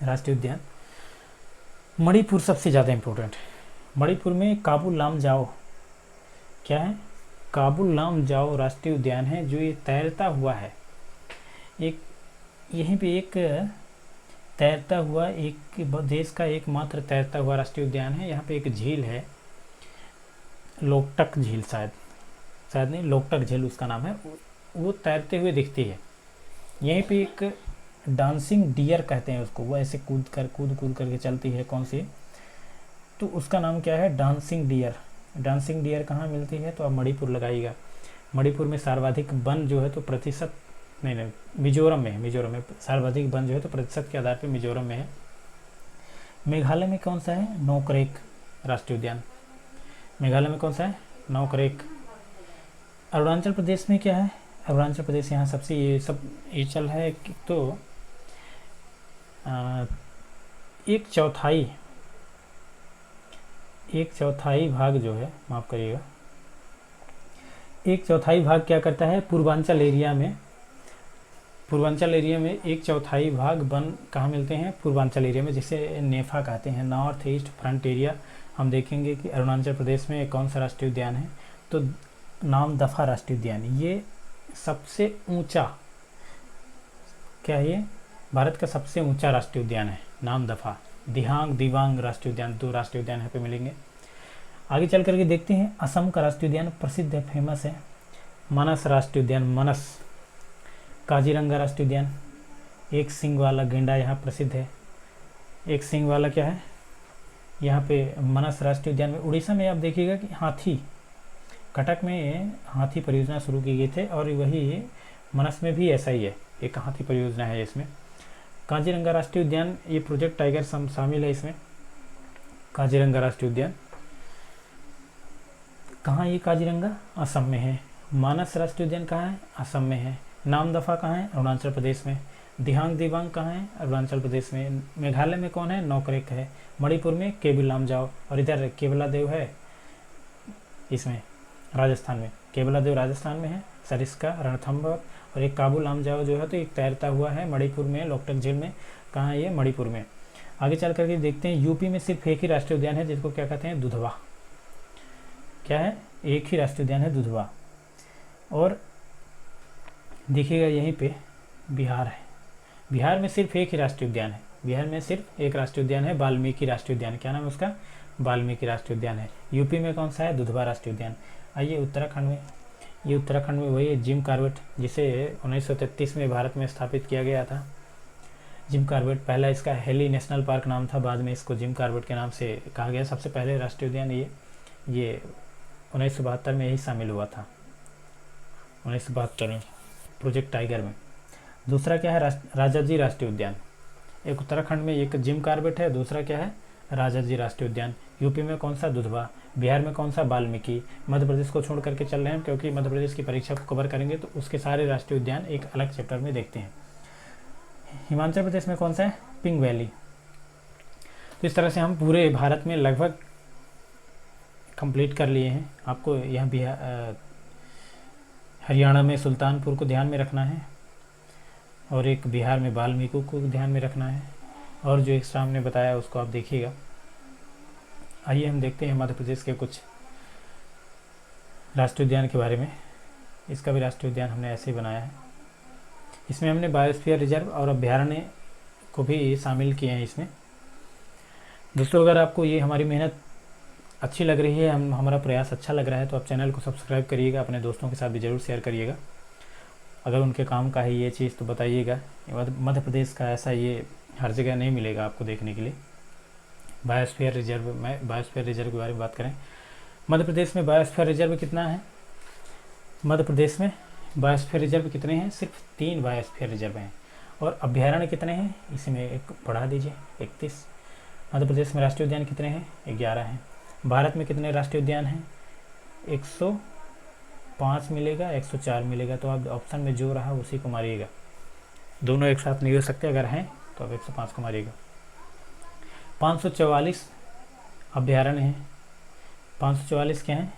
राष्ट्रीय उद्यान। मणिपुर सबसे ज़्यादा इम्पोर्टेंट है, मणिपुर में काबुल लामजाओ, क्या है, काबुल लामजाओ राष्ट्रीय उद्यान है, जो ये तैरता हुआ है। एक यहीं पे एक तैरता हुआ एक देश का एकमात्र तैरता हुआ राष्ट्रीय उद्यान है। यहाँ पे एक झील है, लोकटक झील, शायद नहीं, लोकटक झील उसका नाम है। वो तैरते हुए दिखती है। यहीं पे एक डांसिंग डियर कहते हैं उसको, वो ऐसे कूद करके चलती है। कौन सी? तो उसका नाम क्या है? Dancing dear. डांसिंग डियर कहाँ मिलती है? तो आप मणिपुर लगाइएगा। मणिपुर में सर्वाधिक वन जो है तो प्रतिशत, नहीं, मिजोरम में सर्वाधिक वन जो है तो प्रतिशत के आधार पर मिजोरम में है। मेघालय में कौन सा है? नोकरेक राष्ट्रीय उद्यान। मेघालय में कौन सा है? नोकरेक। अरुणाचल प्रदेश में क्या है? अरुणाचल प्रदेश यहाँ सबसे ये चल है कि तो एक चौथाई भाग जो है, माफ़ करिएगा, एक चौथाई भाग क्या करता है? पूर्वांचल एरिया में एक चौथाई भाग वन कहाँ मिलते हैं? पूर्वांचल एरिया में, जिसे नेफा कहते हैं, नॉर्थ ईस्ट फ्रंट एरिया। हम देखेंगे कि अरुणाचल प्रदेश में कौन सा राष्ट्रीय उद्यान है, तो नामदफा राष्ट्रीय उद्यान। ये सबसे ऊंचा, क्या है ये? भारत का सबसे ऊंचा राष्ट्रीय उद्यान है नामदफा। दिबांग राष्ट्रीय उद्यान, 2 राष्ट्रीय उद्यान यहाँ पे मिलेंगे। आगे चल करके देखते हैं। असम का राष्ट्रीय उद्यान प्रसिद्ध है, फेमस है, मानस राष्ट्रीय उद्यान, मानस। काजीरंगा राष्ट्रीय उद्यान, एक सींग वाला गेंडा यहाँ प्रसिद्ध है। एक सींग वाला क्या है यहाँ पे? मानस राष्ट्रीय उद्यान में। उड़ीसा में आप देखिएगा कि हाथी, कटक में हाथी परियोजना शुरू की गई थे, और वही मानस में भी ऐसा ही है, एक हाथी परियोजना है इसमें। काजीरंगा राष्ट्रीय उद्यान, ये प्रोजेक्ट टाइगर शामिल है इसमें। काजीरंगा राष्ट्रीय उद्यान कहाँ है? ये काजीरंगा असम में है। मानस राष्ट्रीय उद्यान कहाँ है? असम में है। नामदफा कहाँ है? अरुणाचल प्रदेश में। दिबांग कहाँ है? अरुणाचल प्रदेश में। मेघालय में कौन है? नोकरेक है। मणिपुर में केबिल लामजाओ, और इधर केवलादेव है इसमें राजस्थान में। केवलादेव राजस्थान में है, सरिस्का, रणथंभौर, और एक काबू लामजाओ जो है तो एक तैरता हुआ है मणिपुर में, लोकटक झील में। कहाँ है ये? मणिपुर में। आगे चल करके देखते हैं। यूपी में सिर्फ एक ही राष्ट्रीय उद्यान है, जिसको क्या कहते हैं? दुधवा। क्या है? एक ही राष्ट्रीय उद्यान है, दुधवा। और देखिएगा यहीं पे बिहार है। बिहार में सिर्फ एक ही राष्ट्रीय उद्यान है। बिहार में सिर्फ एक राष्ट्रीय उद्यान है, वाल्मीकि राष्ट्रीय उद्यान। क्या नाम है उसका? वाल्मीकि राष्ट्रीय उद्यान है। यूपी में कौन सा है? दुधवा राष्ट्रीय उद्यान। आइए उत्तराखंड में। ये उत्तराखंड में वही जिम कॉर्बेट, जिसे 1933 में भारत में स्थापित किया गया था। जिम कॉर्बेट, पहला इसका हेली नेशनल पार्क नाम था, बाद में इसको जिम कॉर्बेट के नाम से कहा गया। सबसे पहले राष्ट्रीय उद्यान ये 1972 में यही शामिल हुआ था, 1972 में, प्रोजेक्ट टाइगर में। दूसरा क्या है? राजाजी राष्ट्रीय उद्यान। एक उत्तराखंड में एक जिम कॉर्बेट है, दूसरा क्या है? राजाजी राष्ट्रीय उद्यान। यूपी में कौन सा? दुधवा। बिहार में कौन सा? वाल्मीकि। मध्य प्रदेश को छोड़ करके चल रहे हैं, क्योंकि मध्य प्रदेश की परीक्षा को कवर करेंगे तो उसके सारे राष्ट्रीय उद्यान एक अलग चैप्टर में देखते हैं। हिमाचल प्रदेश में कौन सा है? Pink valley. तो इस तरह से हम पूरे भारत में लगभग कंप्लीट कर लिए हैं। आपको यहाँ भी हरियाणा में सुल्तानपुर को ध्यान में रखना है, और एक बिहार में वाल्मीकि को ध्यान में रखना है, और जो एक सामने बताया उसको आप देखिएगा। आइए हम देखते हैं मध्य प्रदेश के कुछ राष्ट्रीय उद्यान के बारे में। इसका भी राष्ट्रीय उद्यान हमने ऐसे ही बनाया है। इसमें हमने बायोस्फीयर रिजर्व और अभ्यारण्य को भी शामिल किए हैं इसमें। दोस्तों, अगर आपको ये हमारी मेहनत अच्छी लग रही है, हमारा प्रयास अच्छा लग रहा है, तो आप चैनल को सब्सक्राइब करिएगा, अपने दोस्तों के साथ भी ज़रूर शेयर करिएगा। अगर उनके काम का है ये चीज़ तो बताइएगा। मध्य प्रदेश का ऐसा ये हर जगह नहीं मिलेगा आपको देखने के लिए। बायोस्फीयर रिजर्व के बारे में बात करें, मध्य प्रदेश में बायोस्फीयर रिजर्व कितना है? मध्य प्रदेश में बायोस्फीयर रिजर्व कितने हैं? सिर्फ 3 बायोस्फीयर रिजर्व हैं। और अभ्यारण्य कितने हैं? इसमें एक बढ़ा दीजिए, 31। मध्य प्रदेश में राष्ट्रीय उद्यान कितने हैं? 11 हैं। भारत में कितने राष्ट्रीय उद्यान हैं? 105 मिलेगा, 104 मिलेगा। तो आप ऑप्शन में जो रहा उसी को मारिएगा, दोनों एक साथ नहीं हो सकते। अगर हैं तो आप 105 को मारिएगा। 544 अभ्यारण्य हैं। 544 क्या हैं?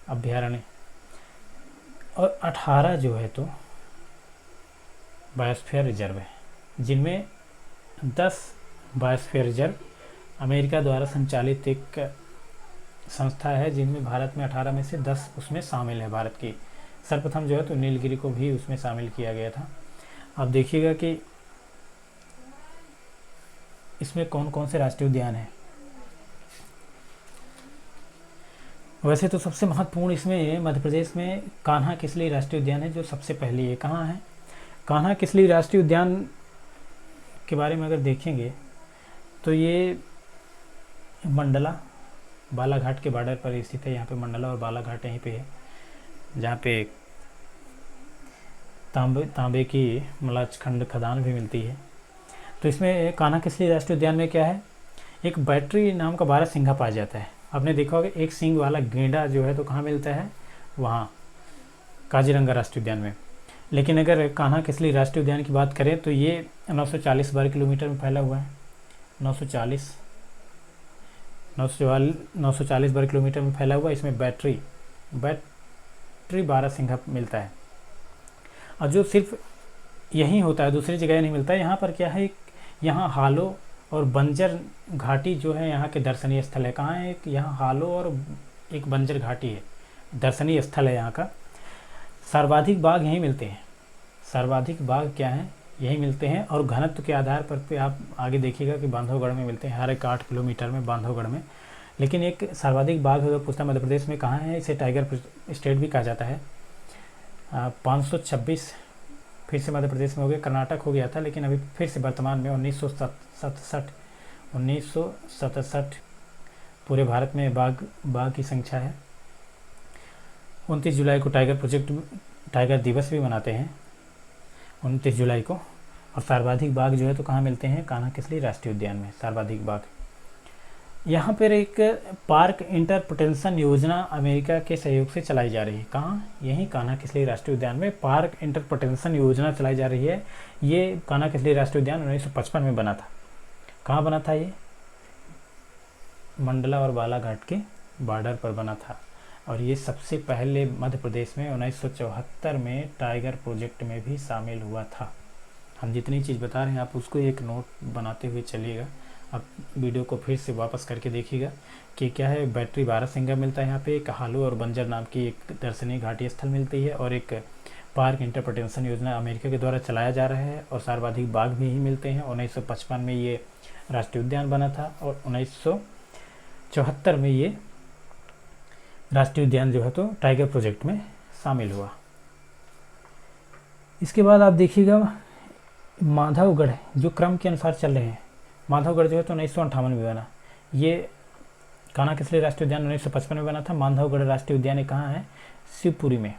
अभ्यारण्य। और 18 जो है तो बायोस्फीयर रिजर्व है, जिनमें 10 बायोस्फीयर रिजर्व अमेरिका द्वारा संचालित एक संस्था है, जिनमें भारत में 18 में से 10 उसमें शामिल है। भारत की सर्वप्रथम जो है तो नीलगिरी को भी उसमें शामिल किया गया था। अब देखिएगा कि इसमें कौन कौन से राष्ट्रीय उद्यान हैं? वैसे तो सबसे महत्वपूर्ण इसमें मध्य प्रदेश में कान्हा किसली राष्ट्रीय उद्यान है, जो सबसे पहले ये कहाँ है। कान्हा किसली राष्ट्रीय उद्यान के बारे में अगर देखेंगे तो ये मंडला बालाघाट के बॉर्डर पर स्थित है। यहाँ पे मंडला और बालाघाट यहीं पे है, जहाँ पे तांबे की मलाचखंड खदान भी मिलती है। तो इसमें कान्हा किसली राष्ट्रीय उद्यान में क्या है, एक बैटरी नाम का बारहसिंघा पाया जाता है। आपने देखा होगा एक सींग वाला गेंडा जो है तो कहाँ मिलता है, वहाँ काजीरंगा राष्ट्रीय उद्यान में। लेकिन अगर कान्हा किसली राष्ट्रीय उद्यान की बात करें तो ये 940 वर्ग किलोमीटर में फैला हुआ है। 940 वर्ग किलोमीटर में फैला हुआ है। इसमें बैटरी बारहसिंघा मिलता है, और जो सिर्फ यहीं होता है, दूसरी जगह नहीं मिलता है। यहाँ पर क्या है, यहाँ हालो और बंजर घाटी जो है यहाँ के दर्शनीय स्थल है। कहाँ है, एक यहाँ हालो और एक बंजर घाटी है, दर्शनीय स्थल है यहाँ का। सर्वाधिक बाघ यहीं मिलते हैं, सर्वाधिक बाघ क्या है, यहीं मिलते हैं। और घनत्व के आधार पर पे आप आगे देखिएगा कि बांधवगढ़ में मिलते हैं, हर एक 8 किलोमीटर में बांधवगढ़ में। लेकिन एक सर्वाधिक बाघ अगर पूछता मध्य प्रदेश में कहाँ है, इसे टाइगर स्टेट भी कहा जाता है। 526 फिर से मध्य प्रदेश में हो गया, कर्नाटक हो गया था, लेकिन अभी फिर से वर्तमान में 1967 पूरे भारत में बाघ की संख्या है। 29 जुलाई को टाइगर दिवस भी मनाते हैं 29 जुलाई को। और सर्वाधिक बाघ जो है तो कहाँ मिलते हैं, कान्हा किसली राष्ट्रीय उद्यान में सर्वाधिक बाघ। यहाँ पर एक पार्क इंटरप्रिटेशन योजना अमेरिका के सहयोग से चलाई जा रही है। कहाँ, यहीं कान्हा किसली राष्ट्रीय उद्यान में पार्क इंटरप्रिटेशन योजना चलाई जा रही है। ये कान्हा किसली राष्ट्रीय उद्यान 1955 में बना था। कहाँ बना था, ये मंडला और बालाघाट के बॉर्डर पर बना था। और ये सबसे पहले मध्य प्रदेश में 1974 में टाइगर प्रोजेक्ट में भी शामिल हुआ था। हम जितनी चीज़ बता रहे हैं आप उसको एक नोट बनाते हुए चलिएगा। आप वीडियो को फिर से वापस करके देखिएगा कि क्या है, बैटरी बारहसिंघा मिलता है यहाँ पे, एक हालो और बंजर नाम की एक दर्शनीय घाटी स्थल मिलती है, और एक पार्क इंटरप्रिटेशन योजना अमेरिका के द्वारा चलाया जा रहा है, और सर्वाधिक बाघ भी ही मिलते हैं। 1955 में ये राष्ट्रीय उद्यान बना था, और 1974 में ये राष्ट्रीय उद्यान जो है तो टाइगर प्रोजेक्ट में शामिल हुआ। इसके बाद आप देखिएगा माधवगढ़, जो क्रम के अनुसार चल रहे हैं। माधवगढ़ जो है तो 1958 में बना। ये कान्हा किसली राष्ट्रीय उद्यान 1955 में बना था। माधवगढ़ राष्ट्रीय उद्यान कहाँ है, शिवपुरी में।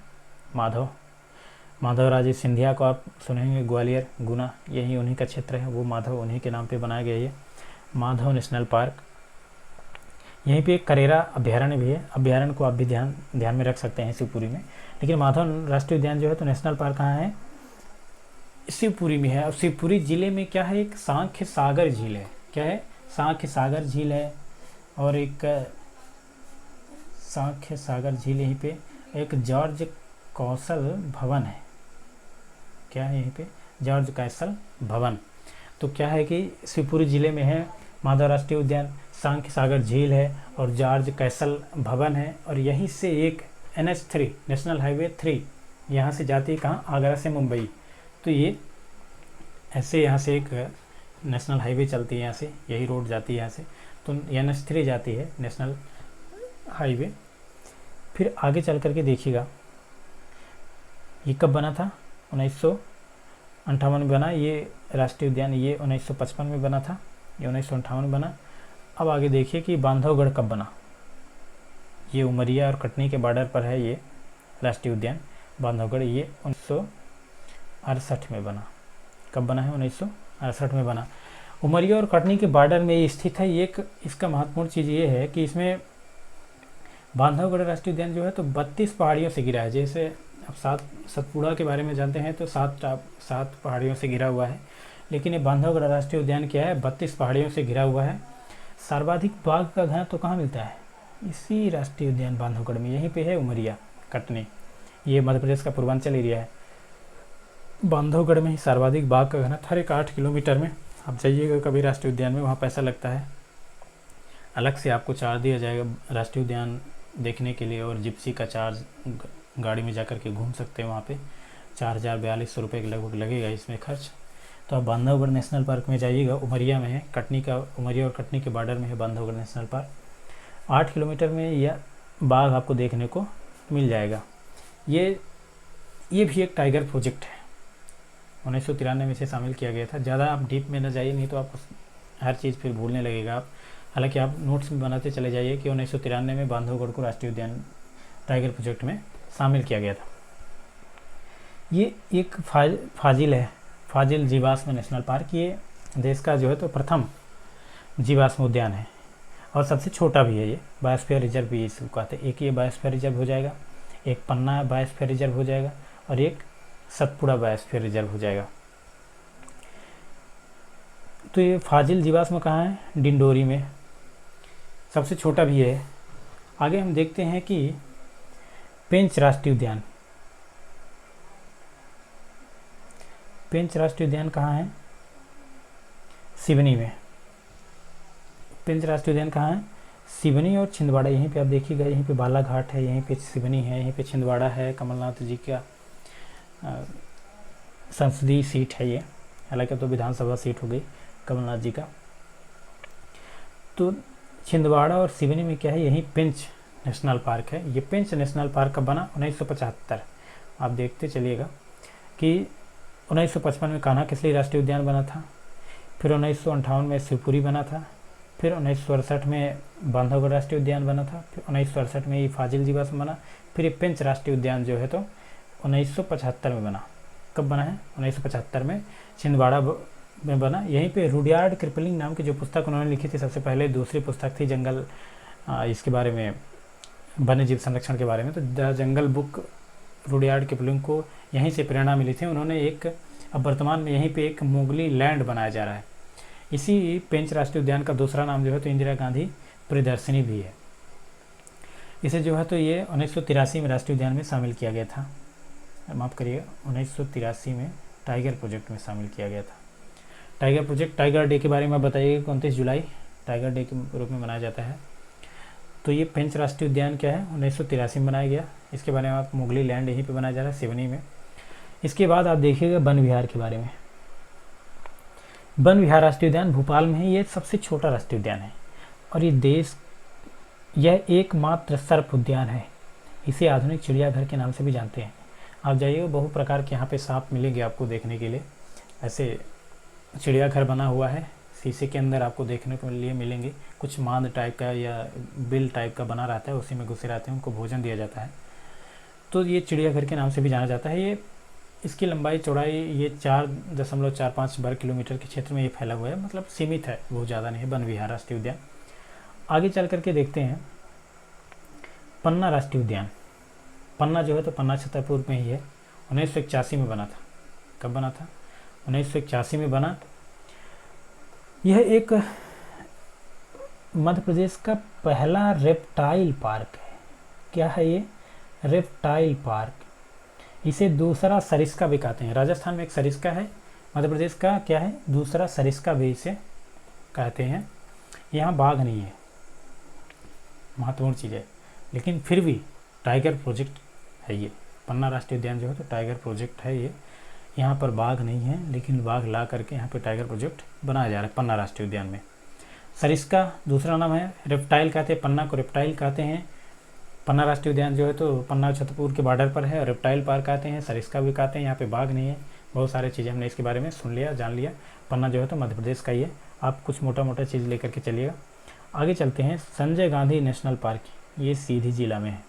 माधव राजे सिंधिया को आप सुनेंगे, ग्वालियर गुना यही उन्हीं का क्षेत्र है, वो माधव उन्हीं के नाम पे बनाया गया ये माधव नेशनल पार्क। यहीं पे एक करेरा अभ्यारण्य भी है, अभ्यारण्य को आप भी ध्यान में रख सकते हैं शिवपुरी में। लेकिन माधव राष्ट्रीय उद्यान जो है तो नेशनल पार्क कहाँ है, शिवपुरी में है। और शिवपुरी जिले में क्या है, एक सांख्य सागर झील है। क्या है, सांख्य सागर झील है, और एक सांख्य सागर झील, यहीं पे एक जॉर्ज कौशल भवन है। क्या है यहीं पे, जॉर्ज कैसल भवन। तो क्या है कि शिवपुरी जिले में है माधव राष्ट्रीय उद्यान, सांख्य सागर झील है, और जॉर्ज कैसल भवन है। और यहीं से एक NH3 नेशनल हाईवे 3 यहाँ से जाती है, कहाँ, आगरा से मुंबई। तो ये ऐसे यहाँ से एक नेशनल हाईवे चलती है, यहाँ से यही रोड जाती है यहाँ से, तो NH3 जाती है नेशनल हाईवे। फिर आगे चल करके देखिएगा ये कब बना था, 1958 में बना ये राष्ट्रीय उद्यान। ये 1955 में बना था, ये 1958 में बना। अब आगे देखिए कि बांधवगढ़ कब बना। ये उमरिया और कटनी के बॉर्डर पर है ये राष्ट्रीय उद्यान बांधवगढ़। ये 1968 में बना। कब बना है, 1968 में बना। उमरिया और कटनी के बॉर्डर में ये स्थित है। एक इसका महत्वपूर्ण चीज़ ये है कि इसमें बांधवगढ़ राष्ट्रीय उद्यान जो है तो 32 पहाड़ियों से घिरा है। जैसे अब सतपुड़ा के बारे में जानते हैं तो 7 पहाड़ियों से घिरा हुआ है, लेकिन ये बांधवगढ़ राष्ट्रीय उद्यान क्या है, 32 पहाड़ियों से घिरा हुआ है। सर्वाधिक बाघ का घनत्व तो कहाँ मिलता है, इसी राष्ट्रीय उद्यान बांधवगढ़ में, यहीं पे है उमरिया कटनी। ये मध्य प्रदेश का पूर्वांचल एरिया है। बांधवगढ़ में ही सर्वाधिक बाघ का घनत्व हर एक 8 किलोमीटर में। आप जाइएगा कभी राष्ट्रीय उद्यान में, वहाँ पैसा लगता है, अलग से आपको चार्ज दिया जाएगा राष्ट्रीय उद्यान देखने के लिए, और जिप्सी का चार्ज, गाड़ी में जाकर के घूम सकते हैं वहाँ पे। 4042 रुपये के लगभग लगेगा इसमें खर्च। तो आप बांधवगढ़ नेशनल पार्क में जाइएगा, उमरिया में है, कटनी का, उमरिया और कटनी के बॉर्डर में है बांधवगढ़ नेशनल पार्क। 8 किलोमीटर में यह बाघ आपको देखने को मिल जाएगा। ये भी एक टाइगर प्रोजेक्ट है, 1993 में इसे शामिल किया गया था। ज़्यादा आप डीप में न जाइए, नहीं तो आपको हर चीज़ फिर भूलने लगेगा आप। हालांकि आप नोट्स में बनाते चले जाइए कि 1993 में बांधवगढ़ को राष्ट्रीय उद्यान टाइगर प्रोजेक्ट में शामिल किया गया था। ये एक फाजिल है, फाजिल जीवाश्म नेशनल पार्क। ये देश का जो है तो प्रथम जीवाश्म उद्यान है और सबसे छोटा भी है। ये बायोस्फीयर रिजर्व भी इसको कहते हैं। एक ये बायोस्फीयर रिजर्व हो जाएगा, एक पन्ना बायोस्फीयर रिजर्व हो जाएगा और एक सतपुड़ा बायोस्फीयर रिजर्व हो जाएगा। तो ये फाजिल जीवाश्म कहाँ है? डिंडोरी में, सबसे छोटा भी है। आगे हम देखते हैं कि पेंच राष्ट्रीय उद्यान, पेंच राष्ट्रीय उद्यान कहाँ है? सिवनी में। पेंच राष्ट्रीय उद्यान कहाँ है? सिवनी और छिंदवाड़ा। यहीं पे आप देखिएगा, यहीं पे बालाघाट है, यहीं पे सिवनी है, यहीं पे छिंदवाड़ा है। कमलनाथ जी का संसदीय सीट है ये, हालांकि अब तो विधानसभा सीट हो गई कमलनाथ जी का। तो छिंदवाड़ा और सिवनी में क्या है? यही पेंच नेशनल पार्क है। ये पेंच नेशनल पार्क कब बना? 1975। आप देखते चलिएगा कि 1955 में कान्हा किसली राष्ट्रीय उद्यान बना था, फिर 1958 में शिवपुरी बना था, फिर 1968 में बांधवगढ़ राष्ट्रीय उद्यान बना था, फिर 1968 में ये फाजिल जीवाश्म बना, फिर ये पेंच राष्ट्रीय उद्यान जो है तो 1975 में बना। कब बना है? 1975 में छिंदवाड़ा में बना। यहीं पे रुडयार्ड किपलिंग नाम की जो पुस्तक उन्होंने लिखी थी सबसे पहले, दूसरी पुस्तक थी जंगल, इसके बारे में, वन्य जीव संरक्षण के बारे में। तो the jungle book Rudyard Kipling को यहीं से प्रेरणा मिली थी। उन्होंने अब वर्तमान में यहीं पे एक मोगली लैंड बनाया जा रहा है। इसी पेंच राष्ट्रीय उद्यान का दूसरा नाम जो है तो इंदिरा गांधी प्रदर्शनी भी है। इसे जो है तो ये 1983 में राष्ट्रीय उद्यान में शामिल किया गया था। माफ़ करिए, 1983 में टाइगर प्रोजेक्ट में शामिल किया गया था। टाइगर प्रोजेक्ट, टाइगर डे के बारे में बताइए। 29 जुलाई टाइगर डे के रूप में मनाया जाता है। तो ये पेंच राष्ट्रीय उद्यान क्या है? 1983 में बनाया गया। इसके बारे में आप मोगली लैंड यहीं पे बनाया जा रहा है, सिवनी में। इसके बाद आप देखिएगा वन विहार के बारे में। वन विहार राष्ट्रीय उद्यान भोपाल में है। ये सबसे छोटा राष्ट्रीय उद्यान है और यह एकमात्र सर्प उद्यान है। इसे आधुनिक चिड़ियाघर के नाम से भी जानते हैं। आप जाइए, बहु प्रकार के यहाँ पे सांप मिलेंगे आपको देखने के लिए। ऐसे चिड़ियाघर बना हुआ है, शीशे के अंदर आपको देखने को लिए मिलेंगे। कुछ मांद टाइप का या बिल टाइप का बना रहता है, उसी में घुसे रहते हैं, उनको भोजन दिया जाता है। तो ये चिड़ियाघर के नाम से भी जाना जाता है। ये इसकी लंबाई चौड़ाई ये 4.45 वर्ग किलोमीटर के क्षेत्र में ये फैला हुआ है, मतलब सीमित है, बहुत ज़्यादा नहीं है वन विहार राष्ट्रीय उद्यान। आगे चल करके देखते हैं पन्ना राष्ट्रीय उद्यान। पन्ना जो है तो पन्ना छतरपुर में ही है। 1981 में बना था। कब बना था? 1981 में बना। यह एक मध्य प्रदेश का पहला रेप्टाइल पार्क है। क्या है ये? Reptile park. इसे दूसरा सरिस्का भी कहते हैं। राजस्थान में एक सरिस्का है, मध्य प्रदेश का क्या है? दूसरा सरिस्का भी इसे कहते हैं। यहाँ बाघ नहीं है, महत्वपूर्ण चीज़ है, लेकिन फिर भी टाइगर प्रोजेक्ट है ये। पन्ना राष्ट्रीय उद्यान जो है तो टाइगर प्रोजेक्ट है ये। यहाँ पर बाघ नहीं है, लेकिन बाघ ला करके यहाँ पे टाइगर प्रोजेक्ट बनाया जा रहा है पन्ना राष्ट्रीय उद्यान में। सरिस्का दूसरा नाम है। रेप्टाइल कहते हैं, पन्ना को रेप्टाइल कहते हैं। पन्ना राष्ट्रीय उद्यान जो है तो पन्ना छतरपुर के बॉर्डर पर है और रेप्टाइल पार्क कहते हैं, सरिस्का भी कहते हैं। यहाँ पे बाघ नहीं है। बहुत सारी चीज़ें हमने इसके बारे में सुन लिया, जान लिया। पन्ना जो है तो मध्य प्रदेश का ही है। आप कुछ मोटा मोटा चीज़ लेकर के चलिएगा। आगे चलते हैं संजय गांधी नेशनल पार्क। ये सीधी जिला में है।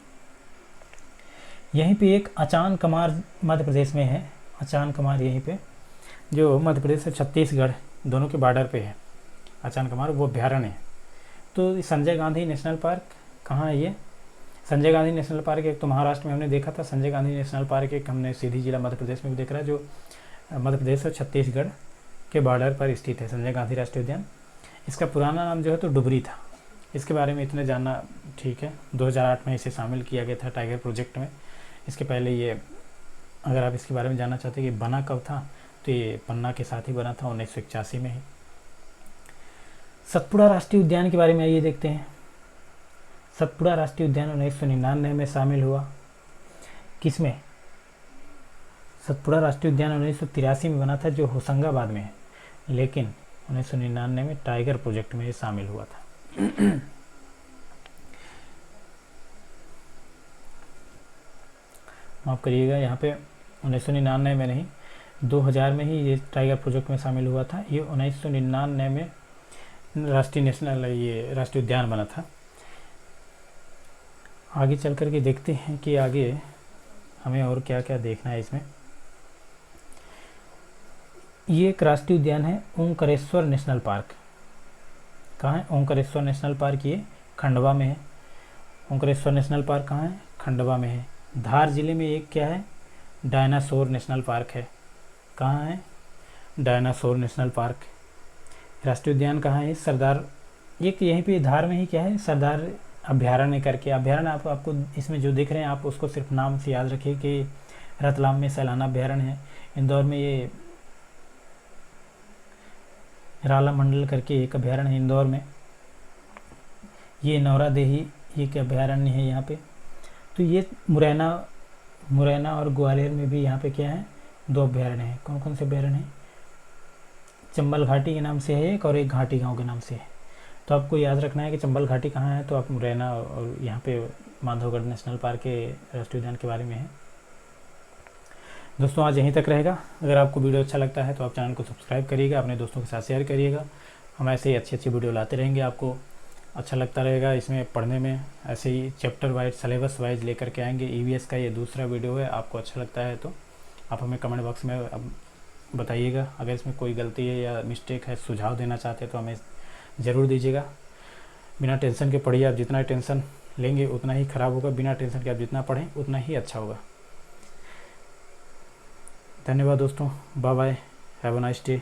यहीं पे एक अचान कमार मध्य प्रदेश में है। अचान कमार यहीं पे जो मध्य प्रदेश से छत्तीसगढ़ दोनों के बॉर्डर पे है। अचान कमार वो अभ्यारण्य है। तो संजय गांधी नेशनल पार्क कहाँ है? ये संजय गांधी नेशनल पार्क एक तो महाराष्ट्र में हमने देखा था। संजय गांधी नेशनल पार्क एक हमने सीधी जिला मध्य प्रदेश में भी देख रहा है, जो मध्य प्रदेश और छत्तीसगढ़ के बॉर्डर पर स्थित है। संजय गांधी राष्ट्रीय उद्यान। इसका पुराना नाम जो है तो डुबरी था। इसके बारे में इतने जानना ठीक है। 2008 में इसे शामिल किया गया था टाइगर प्रोजेक्ट में। इसके पहले ये, अगर आप इसके बारे में जानना चाहते हैं कि बना कब था, तो ये पन्ना के साथ ही बना था 1981 में ही। सतपुड़ा राष्ट्रीय उद्यान के बारे में आइए देखते हैं। सतपुड़ा राष्ट्रीय उद्यान 1999 में शामिल हुआ। किसमें? सतपुड़ा राष्ट्रीय उद्यान 1983 में बना था, जो होशंगाबाद में है, लेकिन 1999 में टाइगर प्रोजेक्ट में ये शामिल हुआ था। माफ़ करिएगा, यहाँ पे 1999 में नहीं, 2000 में ही ये टाइगर प्रोजेक्ट में शामिल हुआ था। ये 1999 में राष्ट्रीय उद्यान बना था। आगे चल कर के देखते हैं कि आगे हमें और क्या क्या देखना है इसमें। ये एक राष्ट्रीय उद्यान है, ओंकारेश्वर नेशनल पार्क। कहाँ है ओंकारेश्वर नेशनल पार्क? ये खंडवा में है। ओंकारेश्वर नेशनल पार्क कहाँ है? खंडवा में है। धार जिले में एक क्या है? डायनासोर नेशनल पार्क है। कहाँ है? Dinosaur national park. राष्ट्रीय उद्यान कहाँ है? सरदार, एक यहीं पे धार में ही क्या है, सरदार अभ्यारण्य करके अभ्यारण्य। आपको इसमें जो दिख रहे हैं, आप उसको सिर्फ नाम से याद रखिए कि रतलाम में सैलाना अभ्यारण्य है, इंदौर में ये राला मंडल करके एक अभ्यारण्य है इंदौर में, ये नौरा देही एक अभ्यारण्य है यहाँ पे। तो ये मुरैना और ग्वालियर में भी यहाँ पे क्या है, 2 अभ्यारण्य हैं। कौन कौन से अभ्यारण्य हैं? चंबल घाटी के नाम से है एक, और एक घाटी गांव के नाम से है। तो आपको याद रखना है कि चंबल घाटी कहाँ है, तो आप मुरैना और यहाँ पे माधवगढ़ नेशनल पार्क के राष्ट्रीय उद्यान के बारे में है। दोस्तों आज यहीं तक रहेगा। अगर आपको वीडियो अच्छा लगता है तो आप चैनल को सब्सक्राइब करिएगा, अपने दोस्तों के साथ शेयर करिएगा। हम ऐसे ही अच्छी वीडियो लाते रहेंगे, आपको अच्छा लगता रहेगा इसमें पढ़ने में। ऐसे ही चैप्टर वाइज, सिलेबस वाइज लेकर के आएंगे। EVS का ये दूसरा वीडियो है, आपको अच्छा लगता है तो आप हमें कमेंट बॉक्स में बताइएगा। अगर इसमें कोई गलती है या मिस्टेक है, सुझाव देना चाहते हैं तो हमें ज़रूर दीजिएगा। बिना टेंशन के पढ़िए, आप जितना टेंशन लेंगे उतना ही ख़राब होगा। बिना टेंशन के आप जितना पढ़ें उतना ही अच्छा होगा। धन्यवाद दोस्तों, bye bye, have a nice day.